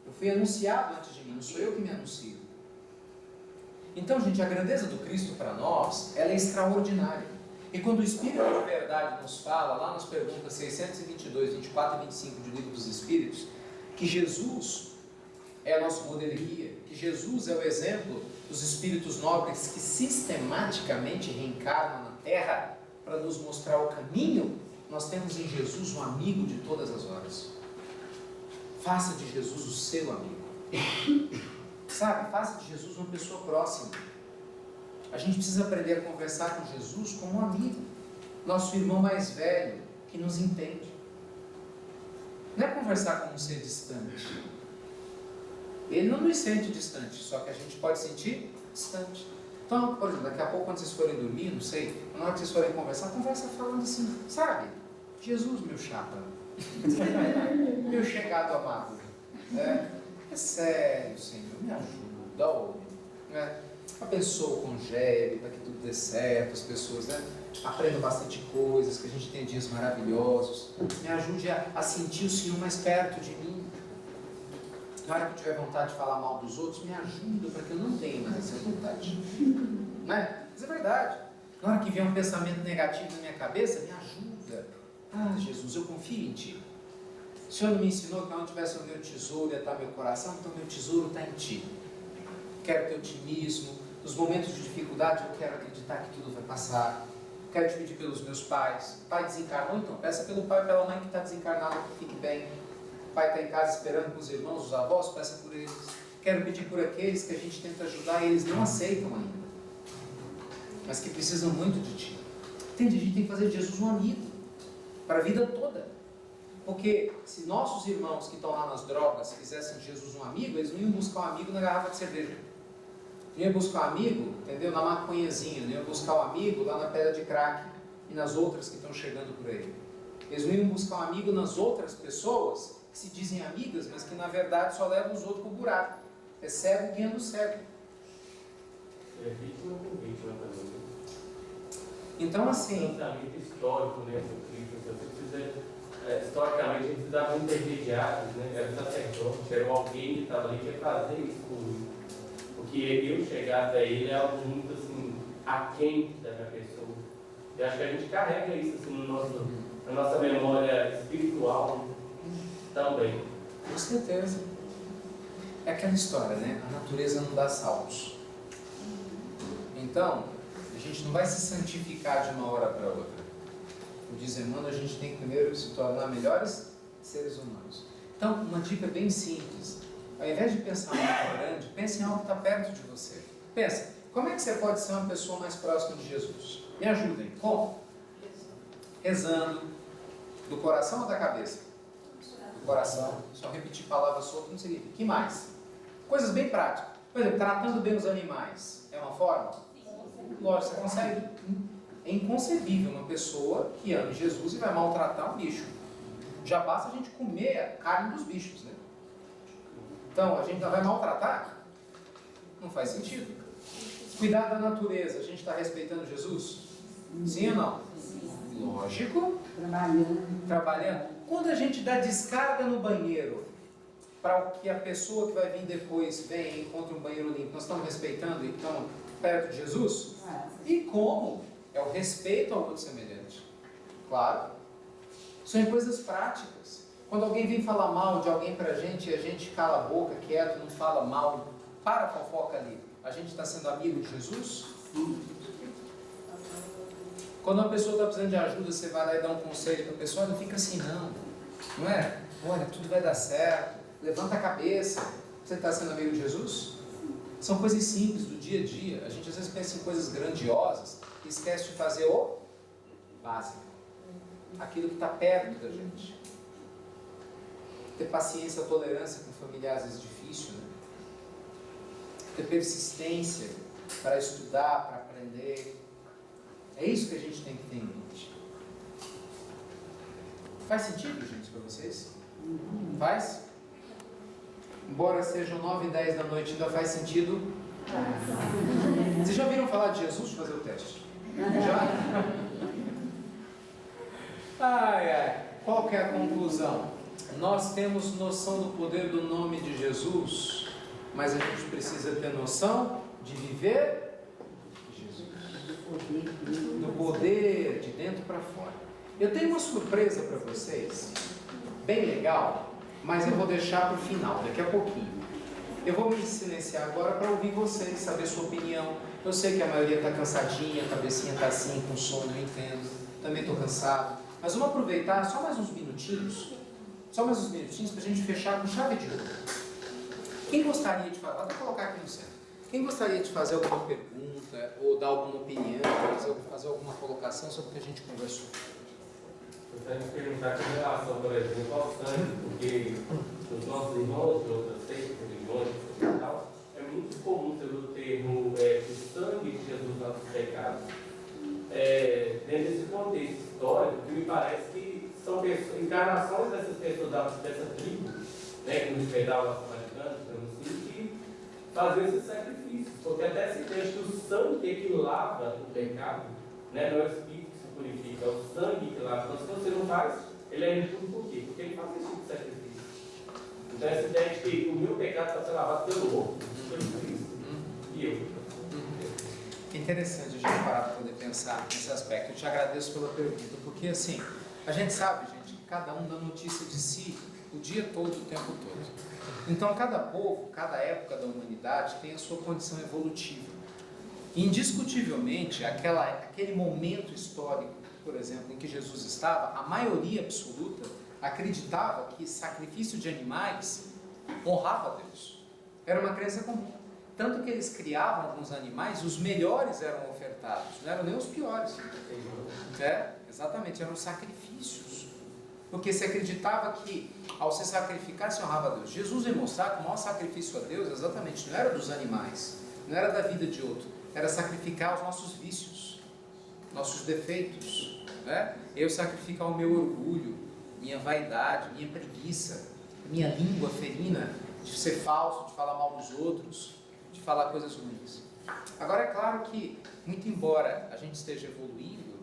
Eu fui anunciado antes de mim, não sou eu que me anuncio. Então, gente, a grandeza do Cristo para nós, ela é extraordinária. E quando o Espírito de verdade nos fala, lá nas perguntas 622, 24 e 25 do Livro dos Espíritos, que Jesus é nosso modelo e guia, que Jesus é o exemplo dos espíritos nobres que sistematicamente reencarnam na Terra para nos mostrar o caminho, nós temos em Jesus um amigo de todas as horas. Faça de Jesus o seu amigo. Sabe, faça de Jesus uma pessoa próxima. A gente precisa aprender a conversar com Jesus como um amigo, nosso irmão mais velho, que nos entende. Não é conversar com um ser distante. Ele não nos sente distante, só que a gente pode sentir distante. Então, por exemplo, daqui a pouco quando vocês forem dormir, não sei, na hora que vocês forem conversar, conversa falando assim, sabe? Jesus, meu chapa. Meu chegado amado. É sério, Senhor, me ajuda, homem. Abençoa o congélio, para que tudo dê certo, as pessoas aprendam bastante coisas, que a gente tenha dias maravilhosos. Me ajude a sentir o Senhor mais perto de mim. Na hora que eu tiver vontade de falar mal dos outros, me ajuda, para que eu não tenha mais essa vontade. Mas é verdade. Na hora que vier um pensamento negativo na minha cabeça, me ajuda. Ah, Jesus, eu confio em Ti. O Senhor não me ensinou que onde tivesse o meu tesouro ia estar meu coração, então meu tesouro está em Ti. Quero ter otimismo. Nos momentos de dificuldade, eu quero acreditar que tudo vai passar. Quero te pedir pelos meus pais. Pai desencarnou, então peça pelo pai e pela mãe que está desencarnado, que fique bem. O pai está em casa esperando com os irmãos, os avós, peça por eles. Quero pedir por aqueles que a gente tenta ajudar e eles não aceitam ainda, mas que precisam muito de Ti. Entende? A gente tem que fazer de Jesus um amigo para a vida toda. Porque se nossos irmãos que estão lá nas drogas fizessem de Jesus um amigo, eles não iam buscar um amigo na garrafa de cerveja. Não iam buscar um amigo, entendeu? Na maconhazinha. Não iam buscar um amigo lá na pedra de crack e nas outras que estão chegando por aí. Eles não iam buscar um amigo nas outras pessoas que se dizem amigas, mas que na verdade só levam os outros para o buraco. É cego guiando cego. É vítima com vítima também. Então, assim. Um pensamento histórico, né, sobre Cristo. Você precisa, historicamente, eles precisavam intermediários, né? Era um sacerdote, era alguém que estava ali que ia fazer isso comigo. Porque eu chegar até ele é algo muito assim, aquém da minha pessoa. E acho que a gente carrega isso assim, na nossa memória espiritual também. Com certeza. É aquela história, né? A natureza não dá saltos. Então, a gente não vai se santificar de uma hora para outra. O diz Emmanuel, a gente tem que primeiro se tornar melhores seres humanos. Então, uma dica bem simples. Ao invés de pensar muito grande, pense em algo que está perto de você. Pensa, como é que você pode ser uma pessoa mais próxima de Jesus? Me ajudem. Como? Rezando. Do coração ou da cabeça? Do coração. Só repetir palavras soltas não significa. Que mais? Coisas bem práticas. Por exemplo, tratando bem os animais. É uma forma? Lógico, você consegue. É inconcebível uma pessoa que ame Jesus e vai maltratar um bicho. Já basta a gente comer a carne dos bichos, né? Então, a gente já vai maltratar? Não faz sentido. Cuidar da natureza, a gente está respeitando Jesus? Sim ou não? Lógico. Trabalhando. Quando a gente dá descarga no banheiro, para que a pessoa que vai vir depois venha e encontre um banheiro limpo, nós estamos respeitando e estamos perto de Jesus? E como? É o respeito ao outro semelhante. Claro. São coisas práticas. Quando alguém vem falar mal de alguém para a gente e a gente cala a boca, quieto, não fala mal, para a fofoca ali. A gente está sendo amigo de Jesus? Quando uma pessoa está precisando de ajuda, você vai lá e dá um conselho para a pessoa, não fica assim não. Não é? Olha, tudo vai dar certo. Levanta a cabeça. Você está sendo amigo de Jesus? São coisas simples do dia a dia. A gente às vezes pensa em coisas grandiosas e esquece de fazer o básico. Aquilo que está perto da gente. Ter paciência, tolerância com familiares às vezes é difícil, né? Ter persistência para estudar, para aprender. É isso que a gente tem que ter em mente. Faz sentido, gente, para vocês? Faz? Embora sejam 9 e 10 da noite, ainda faz sentido? Vocês já ouviram falar de Jesus? Deixa eu fazer o teste. Já? Ai, ai. Qual que é a conclusão? Nós temos noção do poder do nome de Jesus, mas a gente precisa ter noção de viver Jesus. Do poder de dentro para fora. Eu tenho uma surpresa para vocês, bem legal, mas eu vou deixar para o final, daqui a pouquinho. Eu vou me silenciar agora para ouvir vocês, saber sua opinião. Eu sei que a maioria está cansadinha, a cabecinha está assim, com sono, eu entendo. Também estou cansado. Mas vamos aproveitar só mais uns minutinhos. Só mais uns minutinhos para a gente fechar com chave de ouro. Quem gostaria de falar? Vou colocar aqui no centro. Quem gostaria de fazer alguma pergunta, ou dar alguma opinião, fazer alguma colocação sobre o que a gente conversou? gostaria de perguntar com relação, por exemplo, ao sangue, porque os nossos irmãos de outras seitas, religiões e tal, é muito comum ser o termo o sangue de Jesus nossos pecados. Dentro desse contexto histórico, que me parece que são pessoas, encarnações dessas pessoas dessa tribo, né, que nos pedavam samaritano, que faziam esses sacrifícios, porque até se tem que o sangue é que lava o pecado, né, não é o espírito que se purifica, é o sangue que lava. Então, se você não faz, ele é impuro por quê? Porque ele faz esse tipo de sacrifício. Então, essa ideia de que o meu pecado está sendo lavado pelo outro, pelo Cristo, e eu. É interessante a gente parar para poder pensar nesse aspecto. Eu te agradeço pela pergunta, porque assim, a gente sabe, gente, que cada um dá notícia de si o dia todo, o tempo todo. Então, cada povo, cada época da humanidade tem a sua condição evolutiva. Indiscutivelmente, aquele momento histórico, por exemplo, em que Jesus estava, a maioria absoluta acreditava que sacrifício de animais honrava a Deus. Era uma crença comum. Tanto que eles criavam alguns animais, os melhores eram ofertados, não eram nem os piores. Exatamente, eram sacrifícios. Porque se acreditava que ao se sacrificar se honrava a Deus. Jesus veio mostrar que o maior sacrifício a Deus exatamente não era dos animais, não era da vida de outro, era sacrificar os nossos vícios, nossos defeitos. Eu sacrificar o meu orgulho, minha vaidade, minha preguiça, minha língua ferina, de ser falso, de falar mal dos outros, de falar coisas ruins. Agora é claro que, muito embora a gente esteja evoluindo,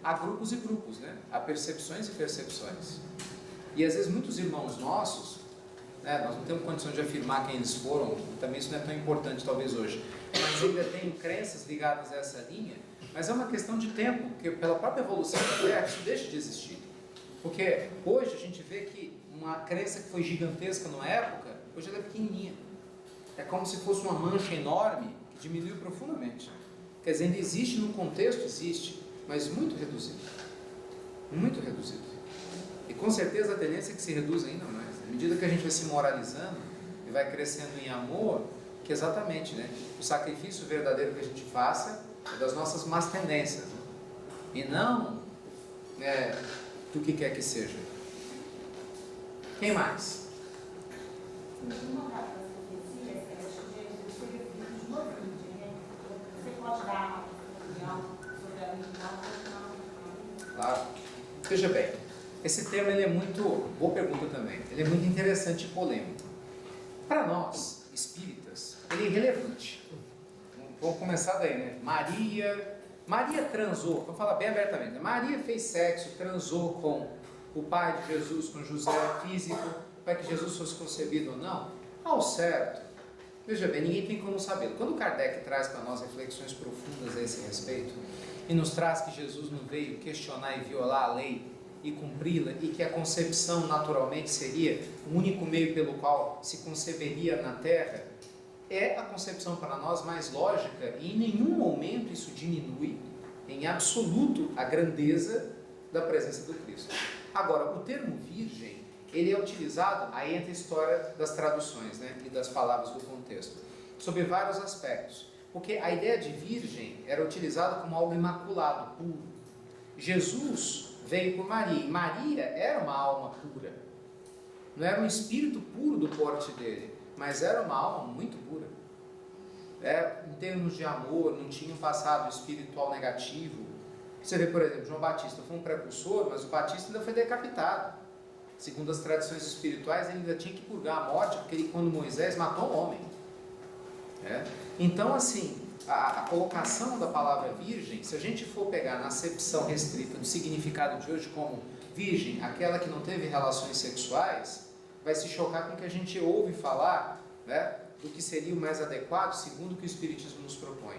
há grupos e grupos, né? Há percepções e percepções. E às vezes muitos irmãos nossos, nós não temos condição de afirmar quem eles foram, também isso não é tão importante talvez hoje, mas ainda tem crenças ligadas a essa linha, mas é uma questão de tempo, porque pela própria evolução da Terra isso deixa de existir. Porque hoje a gente vê que uma crença que foi gigantesca numa época, hoje ela é pequenininha. É como se fosse uma mancha enorme que diminuiu profundamente. Quer dizer, ainda existe no contexto, existe, mas muito reduzido. Muito reduzido. E com certeza a tendência é que se reduza ainda mais. À medida que a gente vai se moralizando e vai crescendo em amor, que exatamente, o sacrifício verdadeiro que a gente faça é das nossas más tendências. E não do que quer que seja. Quem mais? Uma das profecias que ela Jesus teve filhos no vídeo, né? Você pode dar uma opinião sobre a religião? Claro. Veja bem, esse tema ele é muito, boa pergunta também, ele é muito interessante e polêmico. Para nós, espíritas, ele é irrelevante. Vamos começar daí, né? Maria transou, vou falar bem abertamente, Maria fez sexo, transou com o pai de Jesus, com José, físico, para que Jesus fosse concebido ou não? Ao certo, veja bem, ninguém tem como saber. Quando Kardec traz para nós reflexões profundas a esse respeito, e nos traz que Jesus não veio questionar e violar a lei e cumpri-la, e que a concepção naturalmente seria o único meio pelo qual se conceberia na Terra, é a concepção para nós mais lógica, e em nenhum momento isso diminui em absoluto a grandeza da presença do Cristo. Agora, o termo virgem, ele é utilizado, aí entra a história das traduções, e das palavras do contexto, sobre vários aspectos, porque a ideia de virgem era utilizada como algo imaculado, puro. Jesus veio por Maria, e Maria era uma alma pura, não era um espírito puro do porte dele, mas era uma alma muito pura. Em termos de amor, não tinha um passado espiritual negativo. Você vê, por exemplo, João Batista foi um precursor, mas o Batista ainda foi decapitado. Segundo as tradições espirituais, ele ainda tinha que purgar a morte, porque ele, quando Moisés matou um homem. Então, assim, a colocação da palavra virgem, se a gente for pegar na acepção restrita do significado de hoje como virgem, aquela que não teve relações sexuais, vai se chocar com o que a gente ouve falar, do que seria o mais adequado segundo o que o Espiritismo nos propõe.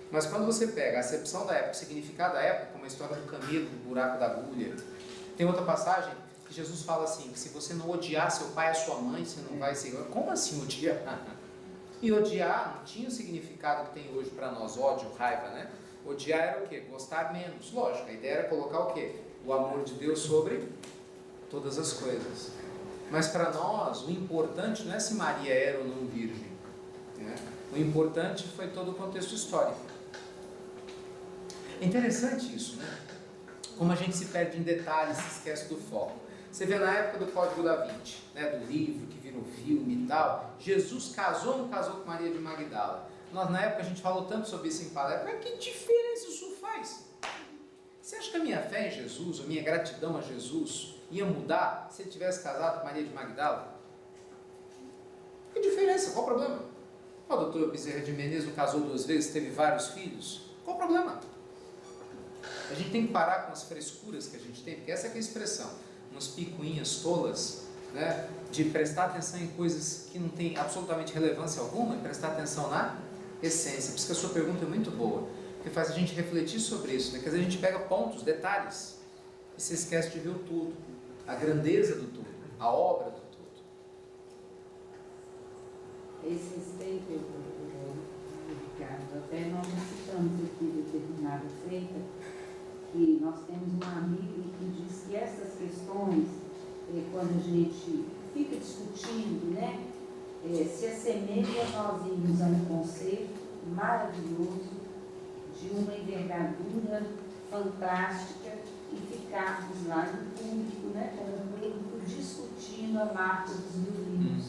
Mas quando você pega a acepção da época, o significado da época, como a história do camelo, do buraco da agulha, tem outra passagem que Jesus fala assim, que se você não odiar seu pai e a sua mãe, você não vai ser... Como assim odiar? E odiar não tinha o significado que tem hoje para nós, ódio, raiva, Odiar era o quê? Gostar menos. Lógico, a ideia era colocar o quê? O amor de Deus sobre todas as coisas. Mas para nós, o importante não é se Maria era ou não virgem. O importante foi todo o contexto histórico. É interessante isso, Como a gente se perde em detalhes, se esquece do foco. Você vê na época do Código da Vinci, né, do livro que virou filme e tal, Jesus casou ou não casou com Maria de Magdala? Nós na época a gente falou tanto sobre isso em palestra, mas que diferença isso faz? Você acha que a minha fé em Jesus, a minha gratidão a Jesus, ia mudar se ele tivesse casado com Maria de Magdala? Que diferença? Qual o problema? O doutor Bezerra de Menezes não casou 2 vezes, teve vários filhos? Qual o problema? A gente tem que parar com as frescuras que a gente tem, porque essa é que é a expressão, umas picuinhas tolas, né, de prestar atenção em coisas que não tem absolutamente relevância alguma e prestar atenção na essência. Por isso que a sua pergunta é muito boa, porque faz a gente refletir sobre isso, né? Quer dizer, a gente pega pontos, detalhes, e se esquece de ver o tudo, a grandeza do tudo, a obra do tudo. Esses tempos, Ricardo, até nós citamos aqui determinada feita, que nós temos um amigo que diz que essas questões, quando a gente fica discutindo, né, se assemelha a nós irmos a um concerto maravilhoso, de uma envergadura fantástica, e ficarmos lá no público, né, com o público discutindo a marca dos violinos,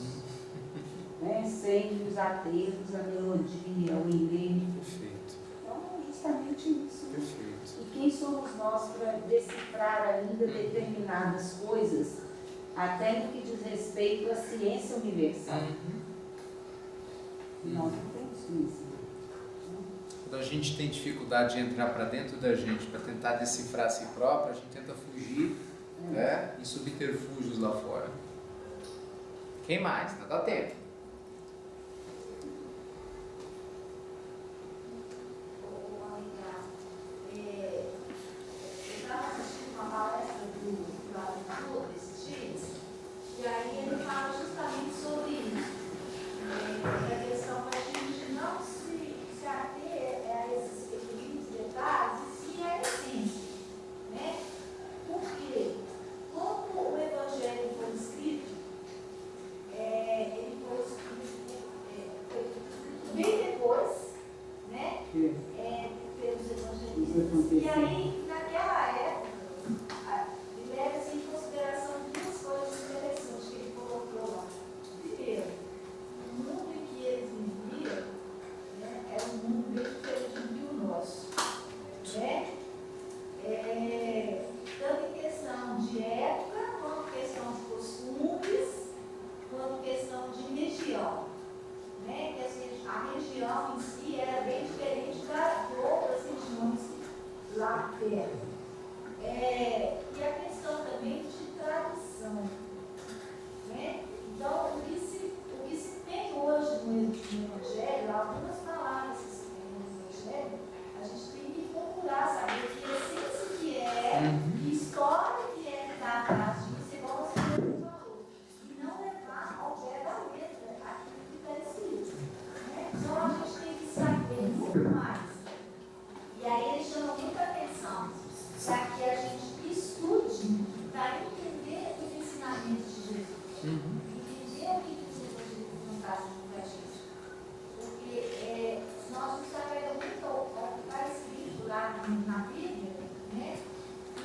né, sem os aterros, a melodia, o enredo. Perfeito. Então, é justamente isso. Perfeito. E quem somos nós para decifrar ainda determinadas coisas, até no que diz respeito à ciência universal? Nós não temos isso. Quando a gente tem dificuldade de entrar para dentro da gente, para tentar decifrar a si próprio, a gente tenta fugir, né, em subterfúgios lá fora. Quem mais? Não dá tempo. Eu estava assistindo uma palestra do Arthur esses dias, e aí ele fala justamente sobre isso. A questão da gente não se ater a esses pequenos detalhes, e sim a essência. Né? Porque, como o Evangelho foi escrito, ele foi escrito bem depois, né? Pelos evangelistas. E aí, naquela época, leva-se em consideração 2 coisas interessantes que ele colocou lá. Primeiro, o mundo em que eles viviam, né, era um mundo bem diferente do que o nosso. Né? Tanto em questão de época, quanto questão de costumes, quanto questão de região. Né? Que assim, a região em si era bem diferente de outras regiões lá perto. E a questão também de tradição. Né? Então, o que se tem hoje no Evangelho, algumas palavras que se tem no Evangelho, a gente tem que procurar saber que essência que é, que história que é que está atrás disso, igual você mesmo falou. E não levar ao pé da letra aquilo que está escrito. Né? Então, a gente tem que saber muito mais. E aí ele chama muita atenção para que a gente estude, para entender os ensinamentos de Jesus. Entender o que os evangelhos não trazem para a gente. Porque nós nos apegamos muito ao que está escrito lá na Bíblia, né?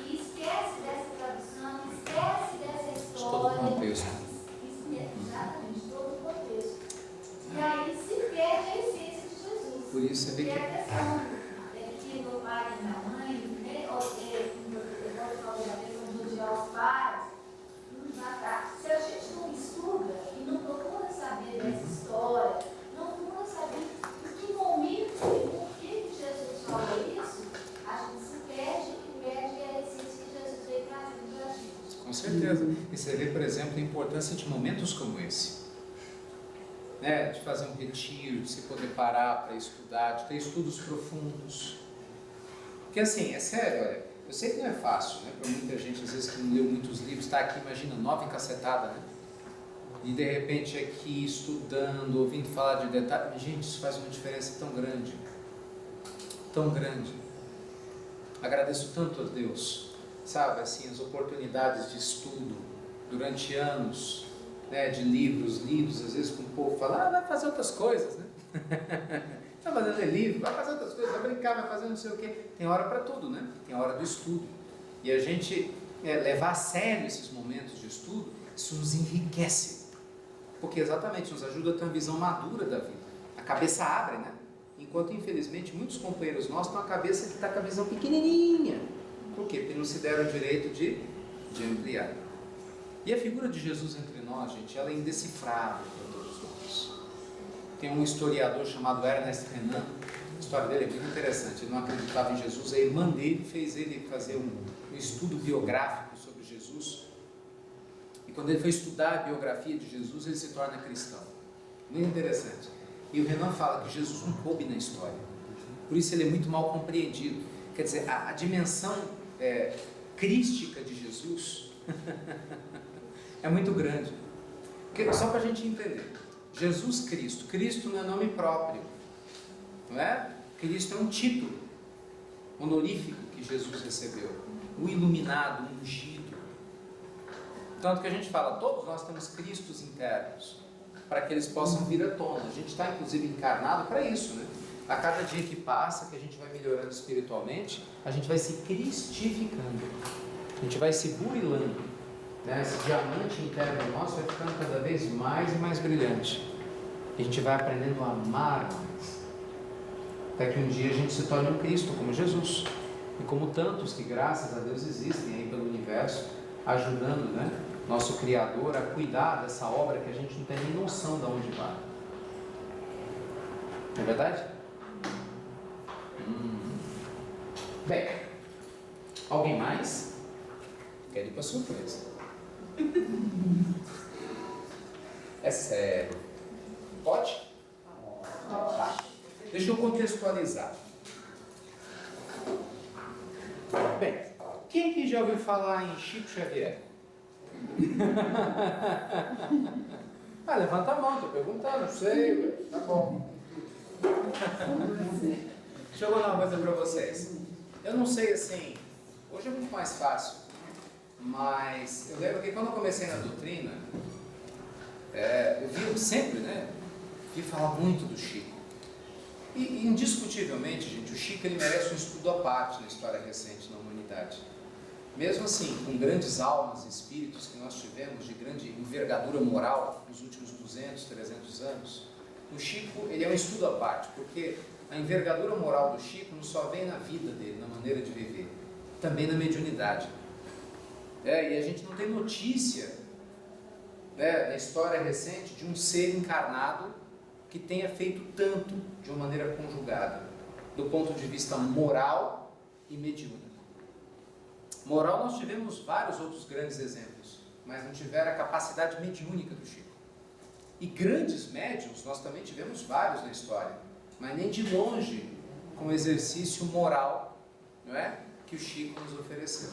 E esquece dessa tradução, esquece dessa história. Todo o contexto. Exatamente, todo o contexto. E aí se perde a essência de Jesus. Por isso você vê E que... a questão que meu pai e minha mãe, né, ou eu falei a questão de odiar os pais, nos matar. Se a gente não estuda e não procura saber dessa história, não procura saber em que momento e por que Jesus falou isso, a gente se perde e perde a essência que Jesus veio trazendo para a gente. Com certeza. E você vê, por exemplo, a importância de momentos como esse. Né? De fazer um retiro, de se poder parar para estudar, de ter estudos profundos. Porque assim, é sério, olha, eu sei que não é fácil, né? Para muita gente, às vezes, que não leu muitos livros, está aqui, imagina, 9 encacetada, né? E de repente aqui, estudando, ouvindo falar de detalhes, mas, gente, isso faz uma diferença tão grande. Tão grande. Agradeço tanto a Deus, sabe, assim, as oportunidades de estudo durante anos, né, de livros, às vezes com o povo fala, vai fazer outras coisas, né? Vai fazer livro, vai fazer outras coisas, vai brincar, vai fazer não sei o quê. Tem hora para tudo, né? Tem a hora do estudo. E a gente levar a sério esses momentos de estudo, isso nos enriquece. Porque exatamente nos ajuda a ter uma visão madura da vida. A cabeça abre, né? Enquanto, infelizmente, muitos companheiros nossos têm uma cabeça que está com a visão pequenininha. Por quê? Porque não se deram o direito de ampliar. E a figura de Jesus entre nós, gente, ela é indecifrável para todos nós. Tem um historiador chamado Ernest Renan. A história dele é muito interessante. Ele não acreditava em Jesus. A irmã dele fez ele fazer um estudo biográfico sobre Jesus. E quando ele foi estudar a biografia de Jesus, ele se torna cristão. Muito interessante. E o Renan fala que Jesus não coube na história. Por isso ele é muito mal compreendido. Quer dizer, a dimensão crística de Jesus é muito grande. Porque, só para a gente entender, Jesus Cristo, Cristo não é nome próprio, não é? Cristo é um título honorífico que Jesus recebeu, o iluminado, o ungido. Tanto que a gente fala, todos nós temos Cristos internos, para que eles possam vir à tona. A gente está inclusive encarnado para isso, né? A cada dia que passa, que a gente vai melhorando espiritualmente, a gente vai se cristificando, a gente vai se burilando, né? Esse diamante interno nosso vai ficando cada vez mais e mais brilhante. A gente vai aprendendo a amar mais, até que um dia a gente se torne um Cristo como Jesus, e como tantos que graças a Deus existem aí pelo universo, ajudando, né, nosso Criador a cuidar dessa obra que a gente não tem nem noção de onde vai. Não é verdade? Bem, alguém mais? Quer ir para surpresa? É sério. Pode? Tá. Deixa eu contextualizar. Bem, quem aqui já ouviu falar em Chico Xavier? Levanta a mão, estou perguntando, não sei, tá bom. Deixa eu falar uma coisa para vocês. Eu não sei assim, hoje é muito mais fácil, mas eu lembro que quando eu comecei na doutrina, eu vi sempre, né? Vi falar muito do Chico. E indiscutivelmente, gente, o Chico ele merece um estudo à parte na história recente da humanidade. Mesmo assim, com grandes almas e espíritos que nós tivemos de grande envergadura moral nos últimos 200, 300 anos, o Chico ele é um estudo à parte, porque a envergadura moral do Chico não só vem na vida dele, na maneira de viver, também na mediunidade. E a gente não tem notícia, na história recente de um ser encarnado que tenha feito tanto de uma maneira conjugada, do ponto de vista moral e mediúnico. Moral, nós tivemos vários outros grandes exemplos, mas não tiveram a capacidade mediúnica do Chico. E grandes médiuns, nós também tivemos vários na história, mas nem de longe com o exercício moral, não é? Que o Chico nos ofereceu.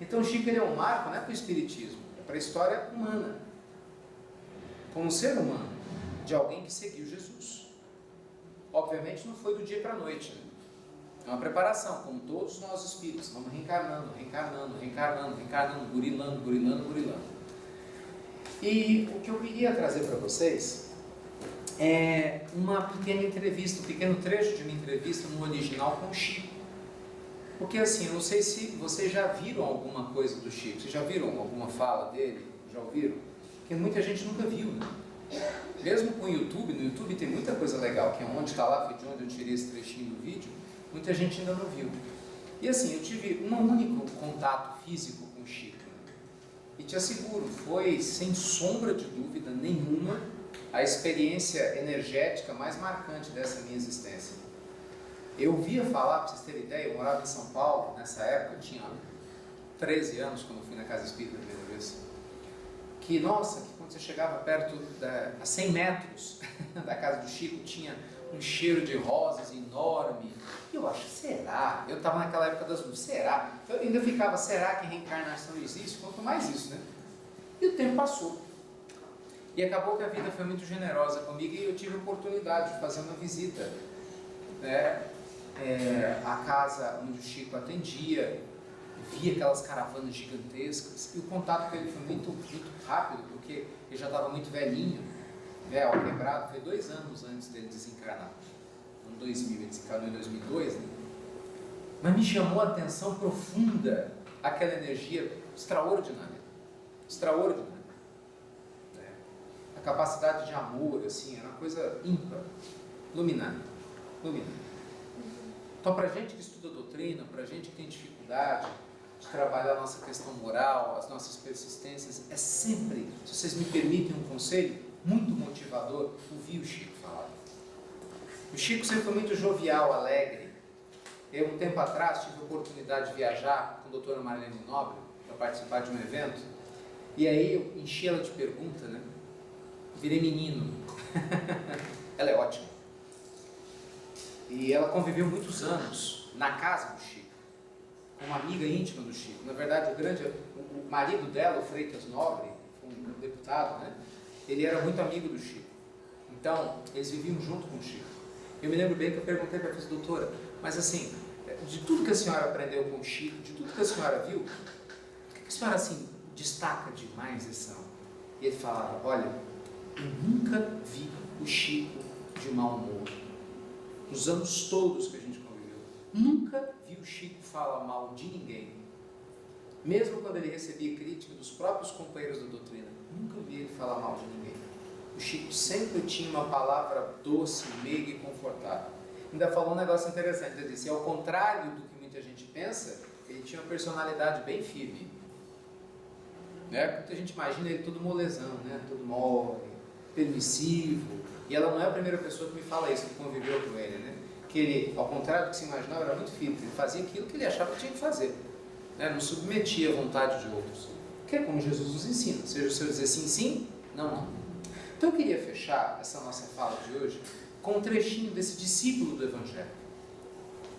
Então o Chico ele é um marco, não é para o espiritismo, é para a história humana, como um ser humano, de alguém que seguiu Jesus. Obviamente não foi do dia para a noite, né? É uma preparação, como todos nós espíritos, vamos reencarnando, burilando. E o que eu queria trazer para vocês é uma pequena entrevista, um pequeno trecho de uma entrevista no original com o Chico. Porque assim, eu não sei se vocês já viram alguma coisa do Chico, vocês já viram alguma fala dele? Já ouviram? Porque muita gente nunca viu, né? Mesmo com o YouTube, no YouTube tem muita coisa legal, que é onde está lá, foi de onde eu tirei esse trechinho do vídeo, muita gente ainda não viu. E assim, eu tive um único contato físico com o Chico. E te asseguro, foi sem sombra de dúvida nenhuma a experiência energética mais marcante dessa minha existência. Eu ouvia falar, para vocês terem ideia, eu morava em São Paulo, nessa época, eu tinha 13 anos quando eu fui na Casa Espírita a primeira vez. Que, nossa, que quando você chegava perto, a 100 metros da casa do Chico, tinha um cheiro de rosas enorme. E eu acho, será? Eu estava naquela época das luzes, será? Eu ainda ficava, será que reencarnação existe? Quanto mais isso, né? E o tempo passou. E acabou que a vida foi muito generosa comigo e eu tive a oportunidade de fazer uma visita, né? A casa onde o Chico atendia, via aquelas caravanas gigantescas, e o contato com ele foi muito, muito rápido, porque ele já estava muito velhinho, ao quebrado, foi 2 anos antes dele desencarnar. Em 2000, ele desencarnou em 2002, né? Mas me chamou a atenção profunda aquela energia extraordinária. Extraordinária. A capacidade de amor, assim, era uma coisa ímpar, iluminada. Então, para a gente que estuda doutrina, para a gente que tem dificuldade de trabalhar a nossa questão moral, as nossas persistências, é sempre, se vocês me permitem um conselho, muito motivador ouvir o Chico falar. O Chico sempre foi muito jovial, alegre. Eu, um tempo atrás, tive a oportunidade de viajar com a doutora Marlene Nobre para participar de um evento, e aí eu enchi ela de pergunta, né? Virei menino. Ela é ótima. E ela conviveu muitos anos na casa do Chico, com uma amiga íntima do Chico. Na verdade, o marido dela, o Freitas Nobre, um deputado, né? Ele era muito amigo do Chico. Então, eles viviam junto com o Chico. Eu me lembro bem que eu perguntei para ela, doutora, mas assim, de tudo que a senhora aprendeu com o Chico, de tudo que a senhora viu, o que a senhora assim destaca de mais lição? E ele falava, olha, eu nunca vi o Chico de mau humor. Nos anos todos que a gente conviveu, nunca vi o Chico falar mal de ninguém. Mesmo quando ele recebia crítica dos próprios companheiros da doutrina, nunca vi ele falar mal de ninguém. O Chico sempre tinha uma palavra doce, meiga e confortável. Ainda falou um negócio interessante, ele disse, ao contrário do que muita gente pensa, ele tinha uma personalidade bem firme. Né? Muita gente imagina ele todo molezão, né? Todo mole, permissivo. E ela não é a primeira pessoa que me fala isso, que conviveu com ele, né? Que ele, ao contrário do que se imaginava, era muito firme. Ele fazia aquilo que ele achava que tinha que fazer, né? Não submetia à vontade de outros. Que é como Jesus nos ensina. Seja o Senhor dizer sim, sim, não, não. Então eu queria fechar essa nossa fala de hoje com um trechinho desse discípulo do Evangelho.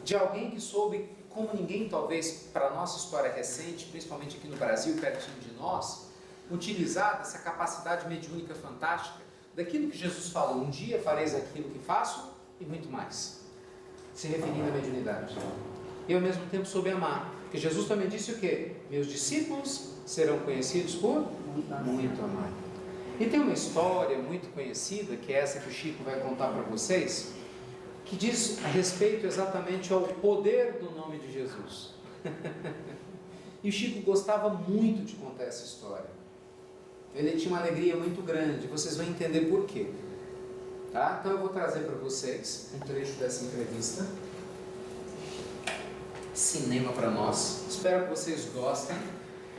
De alguém que soube, como ninguém talvez, para a nossa história recente, principalmente aqui no Brasil, pertinho de nós, utilizar essa capacidade mediúnica fantástica daquilo que Jesus falou, um dia fareis aquilo que faço e muito mais, se referindo à mediunidade. E ao mesmo tempo soube amar, porque Jesus também disse o quê? Meus discípulos serão conhecidos por muito amar. E tem uma história muito conhecida, que é essa que o Chico vai contar para vocês, que diz a respeito exatamente ao poder do nome de Jesus. E o Chico gostava muito de contar essa história. Ele tinha uma alegria muito grande, vocês vão entender por quê. Tá? Então eu vou trazer para vocês um trecho dessa entrevista. Cinema para nós. Espero que vocês gostem.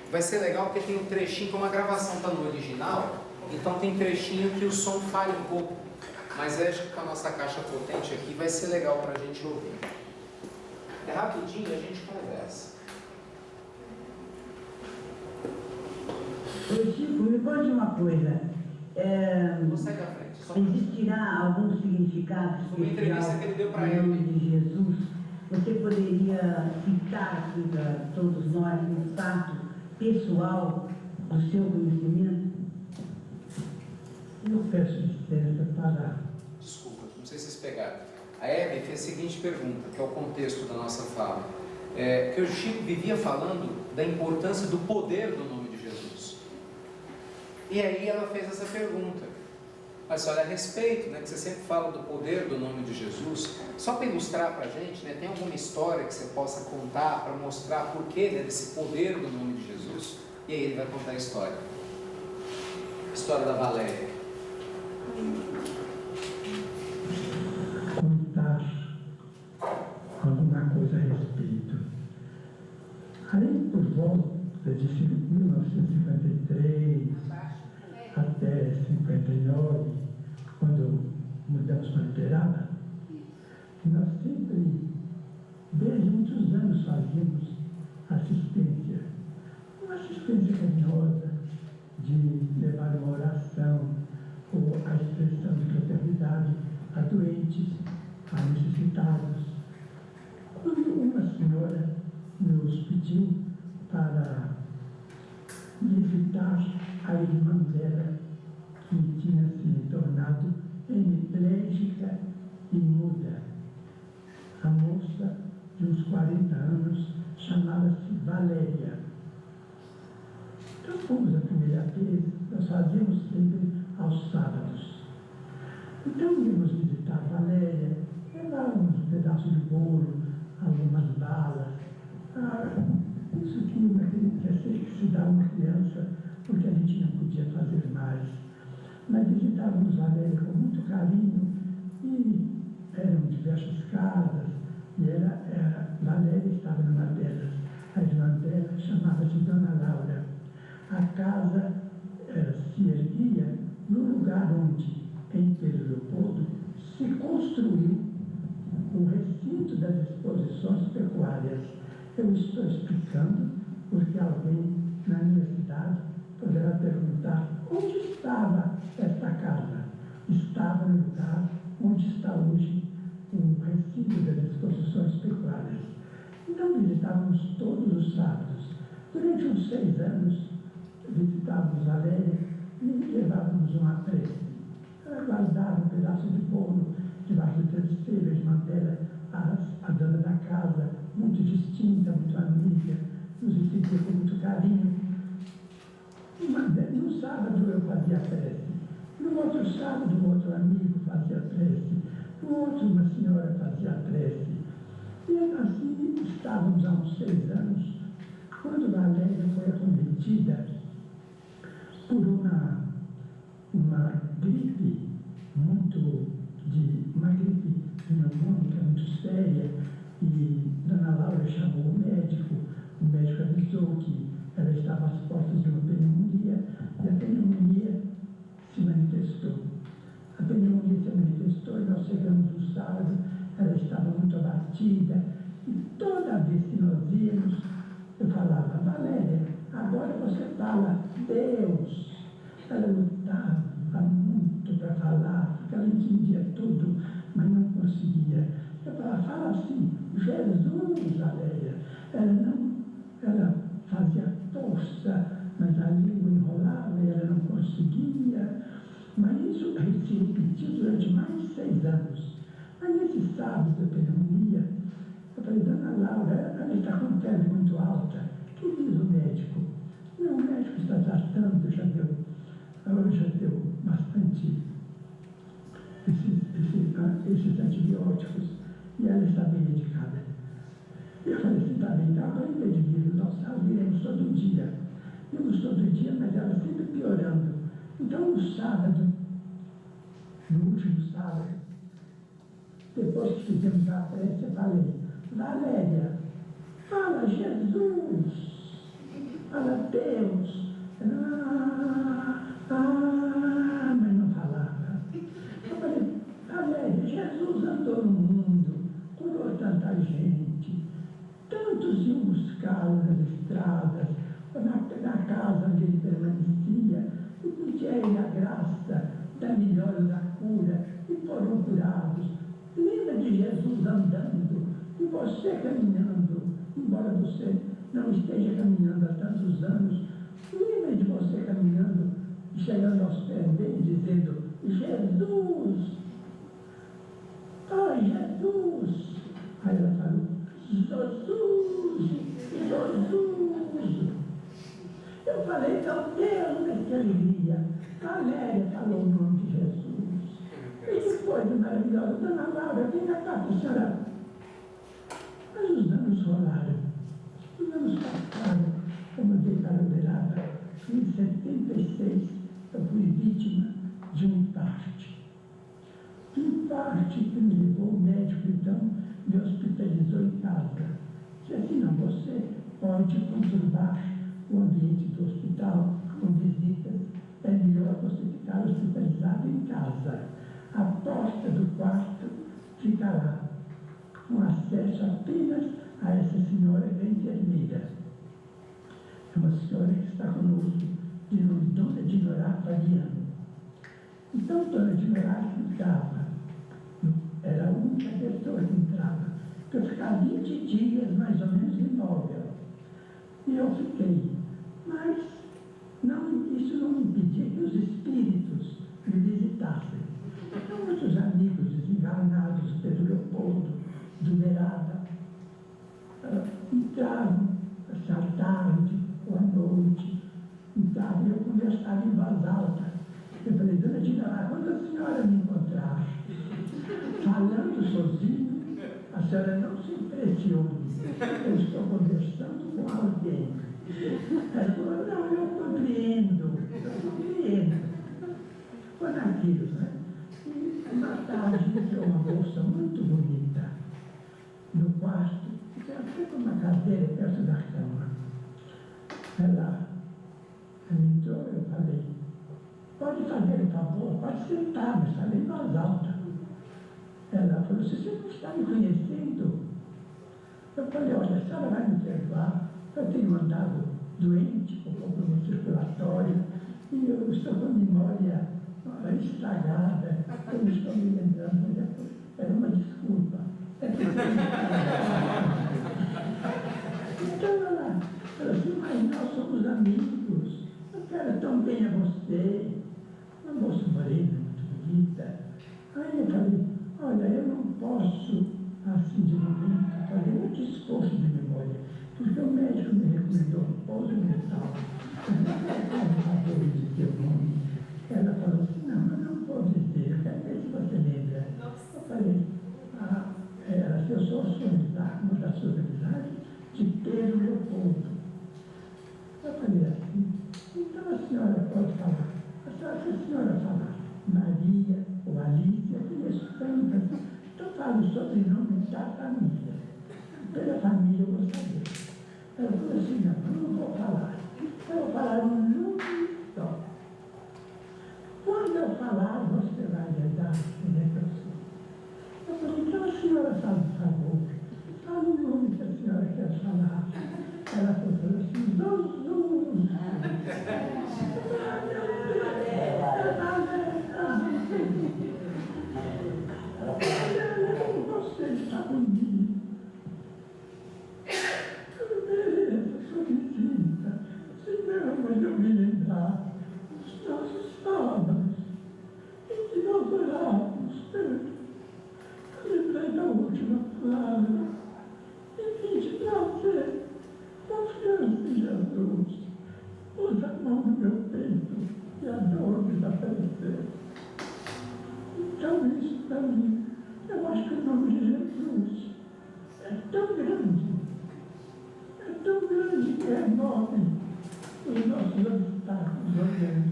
Vai ser legal porque tem um trechinho, como a gravação está no original, então tem trechinho que o som falha um pouco. Mas eu acho que com a nossa caixa potente aqui vai ser legal para a gente ouvir. É rapidinho, a gente conversa. Chico, me conte uma coisa. Vou sair da frente. Existirá algum significado Uma entrevista que ele deu para no nome ele. de Jesus? Você poderia citar aqui para todos nós um fato pessoal do seu conhecimento? Eu peço licença para... Desculpa, não sei se vocês pegaram. A Hebe fez a seguinte pergunta, que é o contexto da nossa fala. Que o Chico vivia falando da importância do poder do nome de Jesus. E aí ela fez essa pergunta. Mas olha, a respeito, né, que você sempre fala do poder do nome de Jesus, só para ilustrar para a gente, né, tem alguma história que você possa contar para mostrar por que, né, desse poder do nome de Jesus? E aí ele vai contar a história. A história da Valéria. Contar alguma coisa a respeito. Aí, por volta de 1953 até 59, quando mudamos para Uberaba, nós sempre, desde muitos anos, fazíamos assistência. Uma assistência carinhosa de levar uma oração ou a expressão de fraternidade a doentes, a necessitados. Quando uma senhora nos pediu para visitar a irmã dela, que tinha se tornado hemiplégica e muda. A moça de uns 40 anos chamava-se Valéria. Então fomos a primeira vez, nós fazíamos sempre aos sábados. Então íamos visitar Valéria, levávamos um pedaço de bolo, algumas balas. Isso que receio que se dá a uma criança, porque a gente não podia fazer mais. Mas visitávamos Valéria com muito carinho e eram diversas casas, e Valéria estava numa delas. A irmã dela chamava-se Dona Laura. A casa se erguia no lugar onde, em Pedro Leopoldo, se construiu o recinto das exposições pecuárias. Eu estou explicando porque alguém na minha cidade poderá perguntar onde estava esta casa. Estava no lugar onde está hoje o recinto das exposições pecuárias. Então visitávamos todos os sábados. Durante uns 6 anos visitávamos Valéria e levávamos uma prece. Ela guardava um pedaço de bolo debaixo do travesseiro, a irmã dela, a dona da casa, muito distinta, muito amiga, nos recebia com muito carinho. No sábado eu fazia prece, no outro sábado um outro amigo fazia prece, no outro uma senhora fazia prece. E assim estávamos há uns 6 anos, quando Valéria foi acometida por uma gripe uma gripe pneumônica muito séria, e Dona Laura chamou o médico avisou que ela estava às portas de uma pneumonia, e a pneumonia se manifestou. A pneumonia se manifestou e nós chegamos no sábado, ela estava muito abatida, e toda vez que nós íamos, eu falava: Valéria, agora você fala Deus. Ela lutava muito para falar, porque ela entendia tudo, mas não conseguia. Eu falava: fala assim, Jesus, Valéria. Ela fazia força, mas a língua enrolava e ela não conseguia. Mas isso se repetiu durante mais de 6 anos. Mas nesse sábado da pneumonia, eu falei: Dona Laura, ela está com febre muito alta. O que diz o médico? Não, o médico está tratando, já deu bastante esses antibióticos e ela está bem medicada. Eu falei assim: está bem, então agora em vez de vir no sábado, iremos todo dia. Vimos todo dia, mas ela sempre piorando. Então no sábado, no último sábado, depois que fizemos a prece, eu falei: Valéria, fala Jesus, fala Deus. Mas não falava. Eu falei: Valéria, Jesus andou no mundo, curou tanta gente, tantos iam buscá-lo nas estradas, na casa onde ele permanecia, e pedia a ele a graça da melhora da cura, e foram curados. Lembra de Jesus andando, e você caminhando, embora você não esteja caminhando há tantos anos. Lembra de você caminhando e chegando aos pés dele, dizendo: Jesus! Ai, Jesus! Aí ela falou: Jesus! Jesus! Eu falei: meu Deus, que alegria! Valéria falou o nome de Jesus. E que coisa maravilhosa! Dona Laura, vem cá para a senhora. Mas os anos rolaram. Os anos passaram. Eu mudei para Uberaba. Em 76, eu fui vítima de um infarte. Que me levou, o médico então me hospitalizou em casa. Disse assim: não, você pode conturbar o ambiente do hospital com visitas, é melhor você ficar hospitalizado em casa. A porta do quarto fica lá, com acesso apenas a essa senhora que é enfermeira. É uma senhora que está conosco, de nome Dona Dinorá Fabiano. Então, Dona Dinorá entrava, era a única pessoa que entrava, porque eu ficava 20 dias mais ou menos imóvel. E eu fiquei, mas isso não impedia que os espíritos me visitassem. Então, muitos amigos desencarnados, Pedro Leopoldo, de Uberaba, entravam à tarde ou à noite, entravam e eu conversava em voz alta. Eu falei: Dona Dinorá, quando a senhora me encontrar falando sozinho, a senhora não se impressione, eu estou conversando com alguém. Ela entrou, eu falei, pode fazer um favor, pode sentar, mas falei em voz alta. Ela falou, se você não está me conhecendo, eu falei, olha, a senhora vai me perdoar, eu tenho andado doente com problema circulatório e eu estou com a memória estragada, eu não estou me lembrando, mas era uma desculpa. Então ela falou assim, mas nós somos amigos, eu quero tão bem a você, uma moça morena, muito bonita. Aí eu falei, olha, eu não posso, assim de momento, fazer muito esforço de memória, porque o médico me recomendou repouso mental. Ela falou assim, não, eu não vou dizer, eu quero ver se você lembra. Eu falei, se eu sou sua amizade, uma das suas amizades, de Pedro Leopoldo. Eu falei assim, então a senhora pode falar. Se a senhora falar Maria ou Alice, eu conheço tantas. Então falo o sobrenome da família. Pela família eu vou saber. Ela falou assim, não, eu não vou falar. Eu vou falar um número só. Quando eu falar, você vai lembrar quem é que eu sou. Eu falei, então a senhora faz um favor. Fala o nome que a senhora quer falar. Ela falou assim, Jesus. Você está comigo. Beleza, sua visita. Se não, mas eu me lembrar dos nossos sábados em que nós orávamos tanto. Lembrei da última palavra e fiz prazer, confiança em Jesus. Pôs a mão no meu peito e a dor desapareceu. Então isso para mim, eu acho que o nome de Jesus é tão grande que é enorme os nossos obstáculos olhando.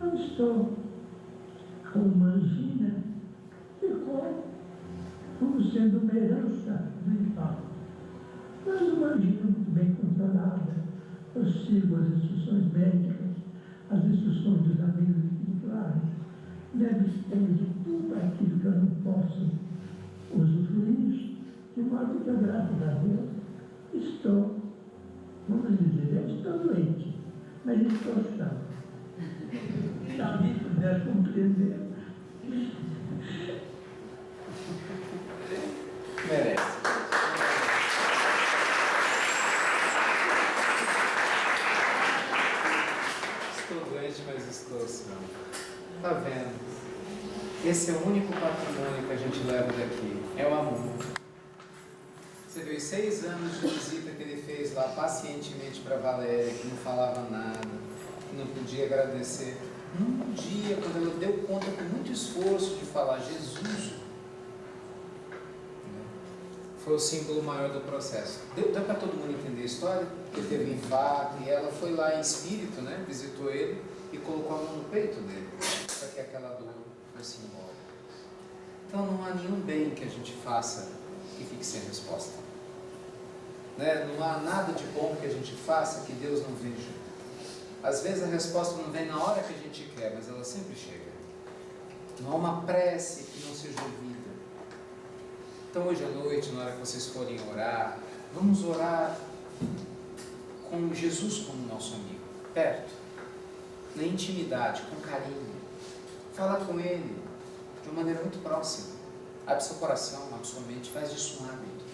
Eu estou com uma angina, ficou como sendo uma herança mental. Mas uma angina muito bem controlada. Eu sigo as instruções médicas, as instruções dos amigos espirituais, me abstenho de tudo aquilo que eu não posso usufruir, de modo que eu, graças a Deus, estou, vamos dizer, eu estou doente, mas estou são. Se alguém puder compreender. Merece. Estou doente, mas estou são. Está vendo? Esse é o único patrimônio que a gente leva daqui, é o amor. Você viu os 6 anos de visita que ele fez lá pacientemente para Valéria, que não falava nada, que não podia agradecer. Num dia, quando ela deu conta com muito esforço de falar Jesus, foi o símbolo maior do processo. Deu para todo mundo entender a história? Ele teve um infarto e ela foi lá em espírito, né? Visitou ele e colocou a mão no peito dele, para que aquela dor fosse embora. Então não há nenhum bem que a gente faça que fique sem resposta. Né? Não há nada de bom que a gente faça que Deus não veja. Às vezes a resposta não vem na hora que a gente quer, mas ela sempre chega. Não há uma prece que não seja ouvida. Então hoje à noite, na hora que vocês forem orar, vamos orar com Jesus como nosso amigo, perto, na intimidade, com carinho. Falar com Ele de uma maneira muito próxima. Abre seu coração, abre sua mente, faz disso um hábito.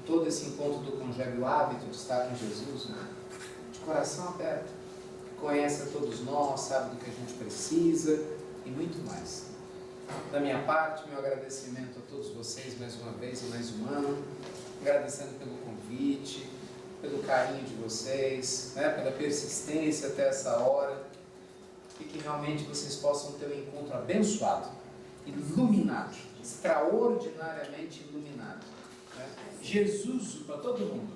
Todo esse encontro do Congelho, o hábito de estar com Jesus, né? De coração aberto. Conhece a todos nós, sabe do que a gente precisa e muito mais. Da minha parte, meu agradecimento a todos vocês mais uma vez e mais um ano, agradecendo pelo convite, pelo carinho de vocês, né, pela persistência até essa hora, e que realmente vocês possam ter um encontro abençoado, iluminado, extraordinariamente iluminado. Né? Jesus para todo mundo.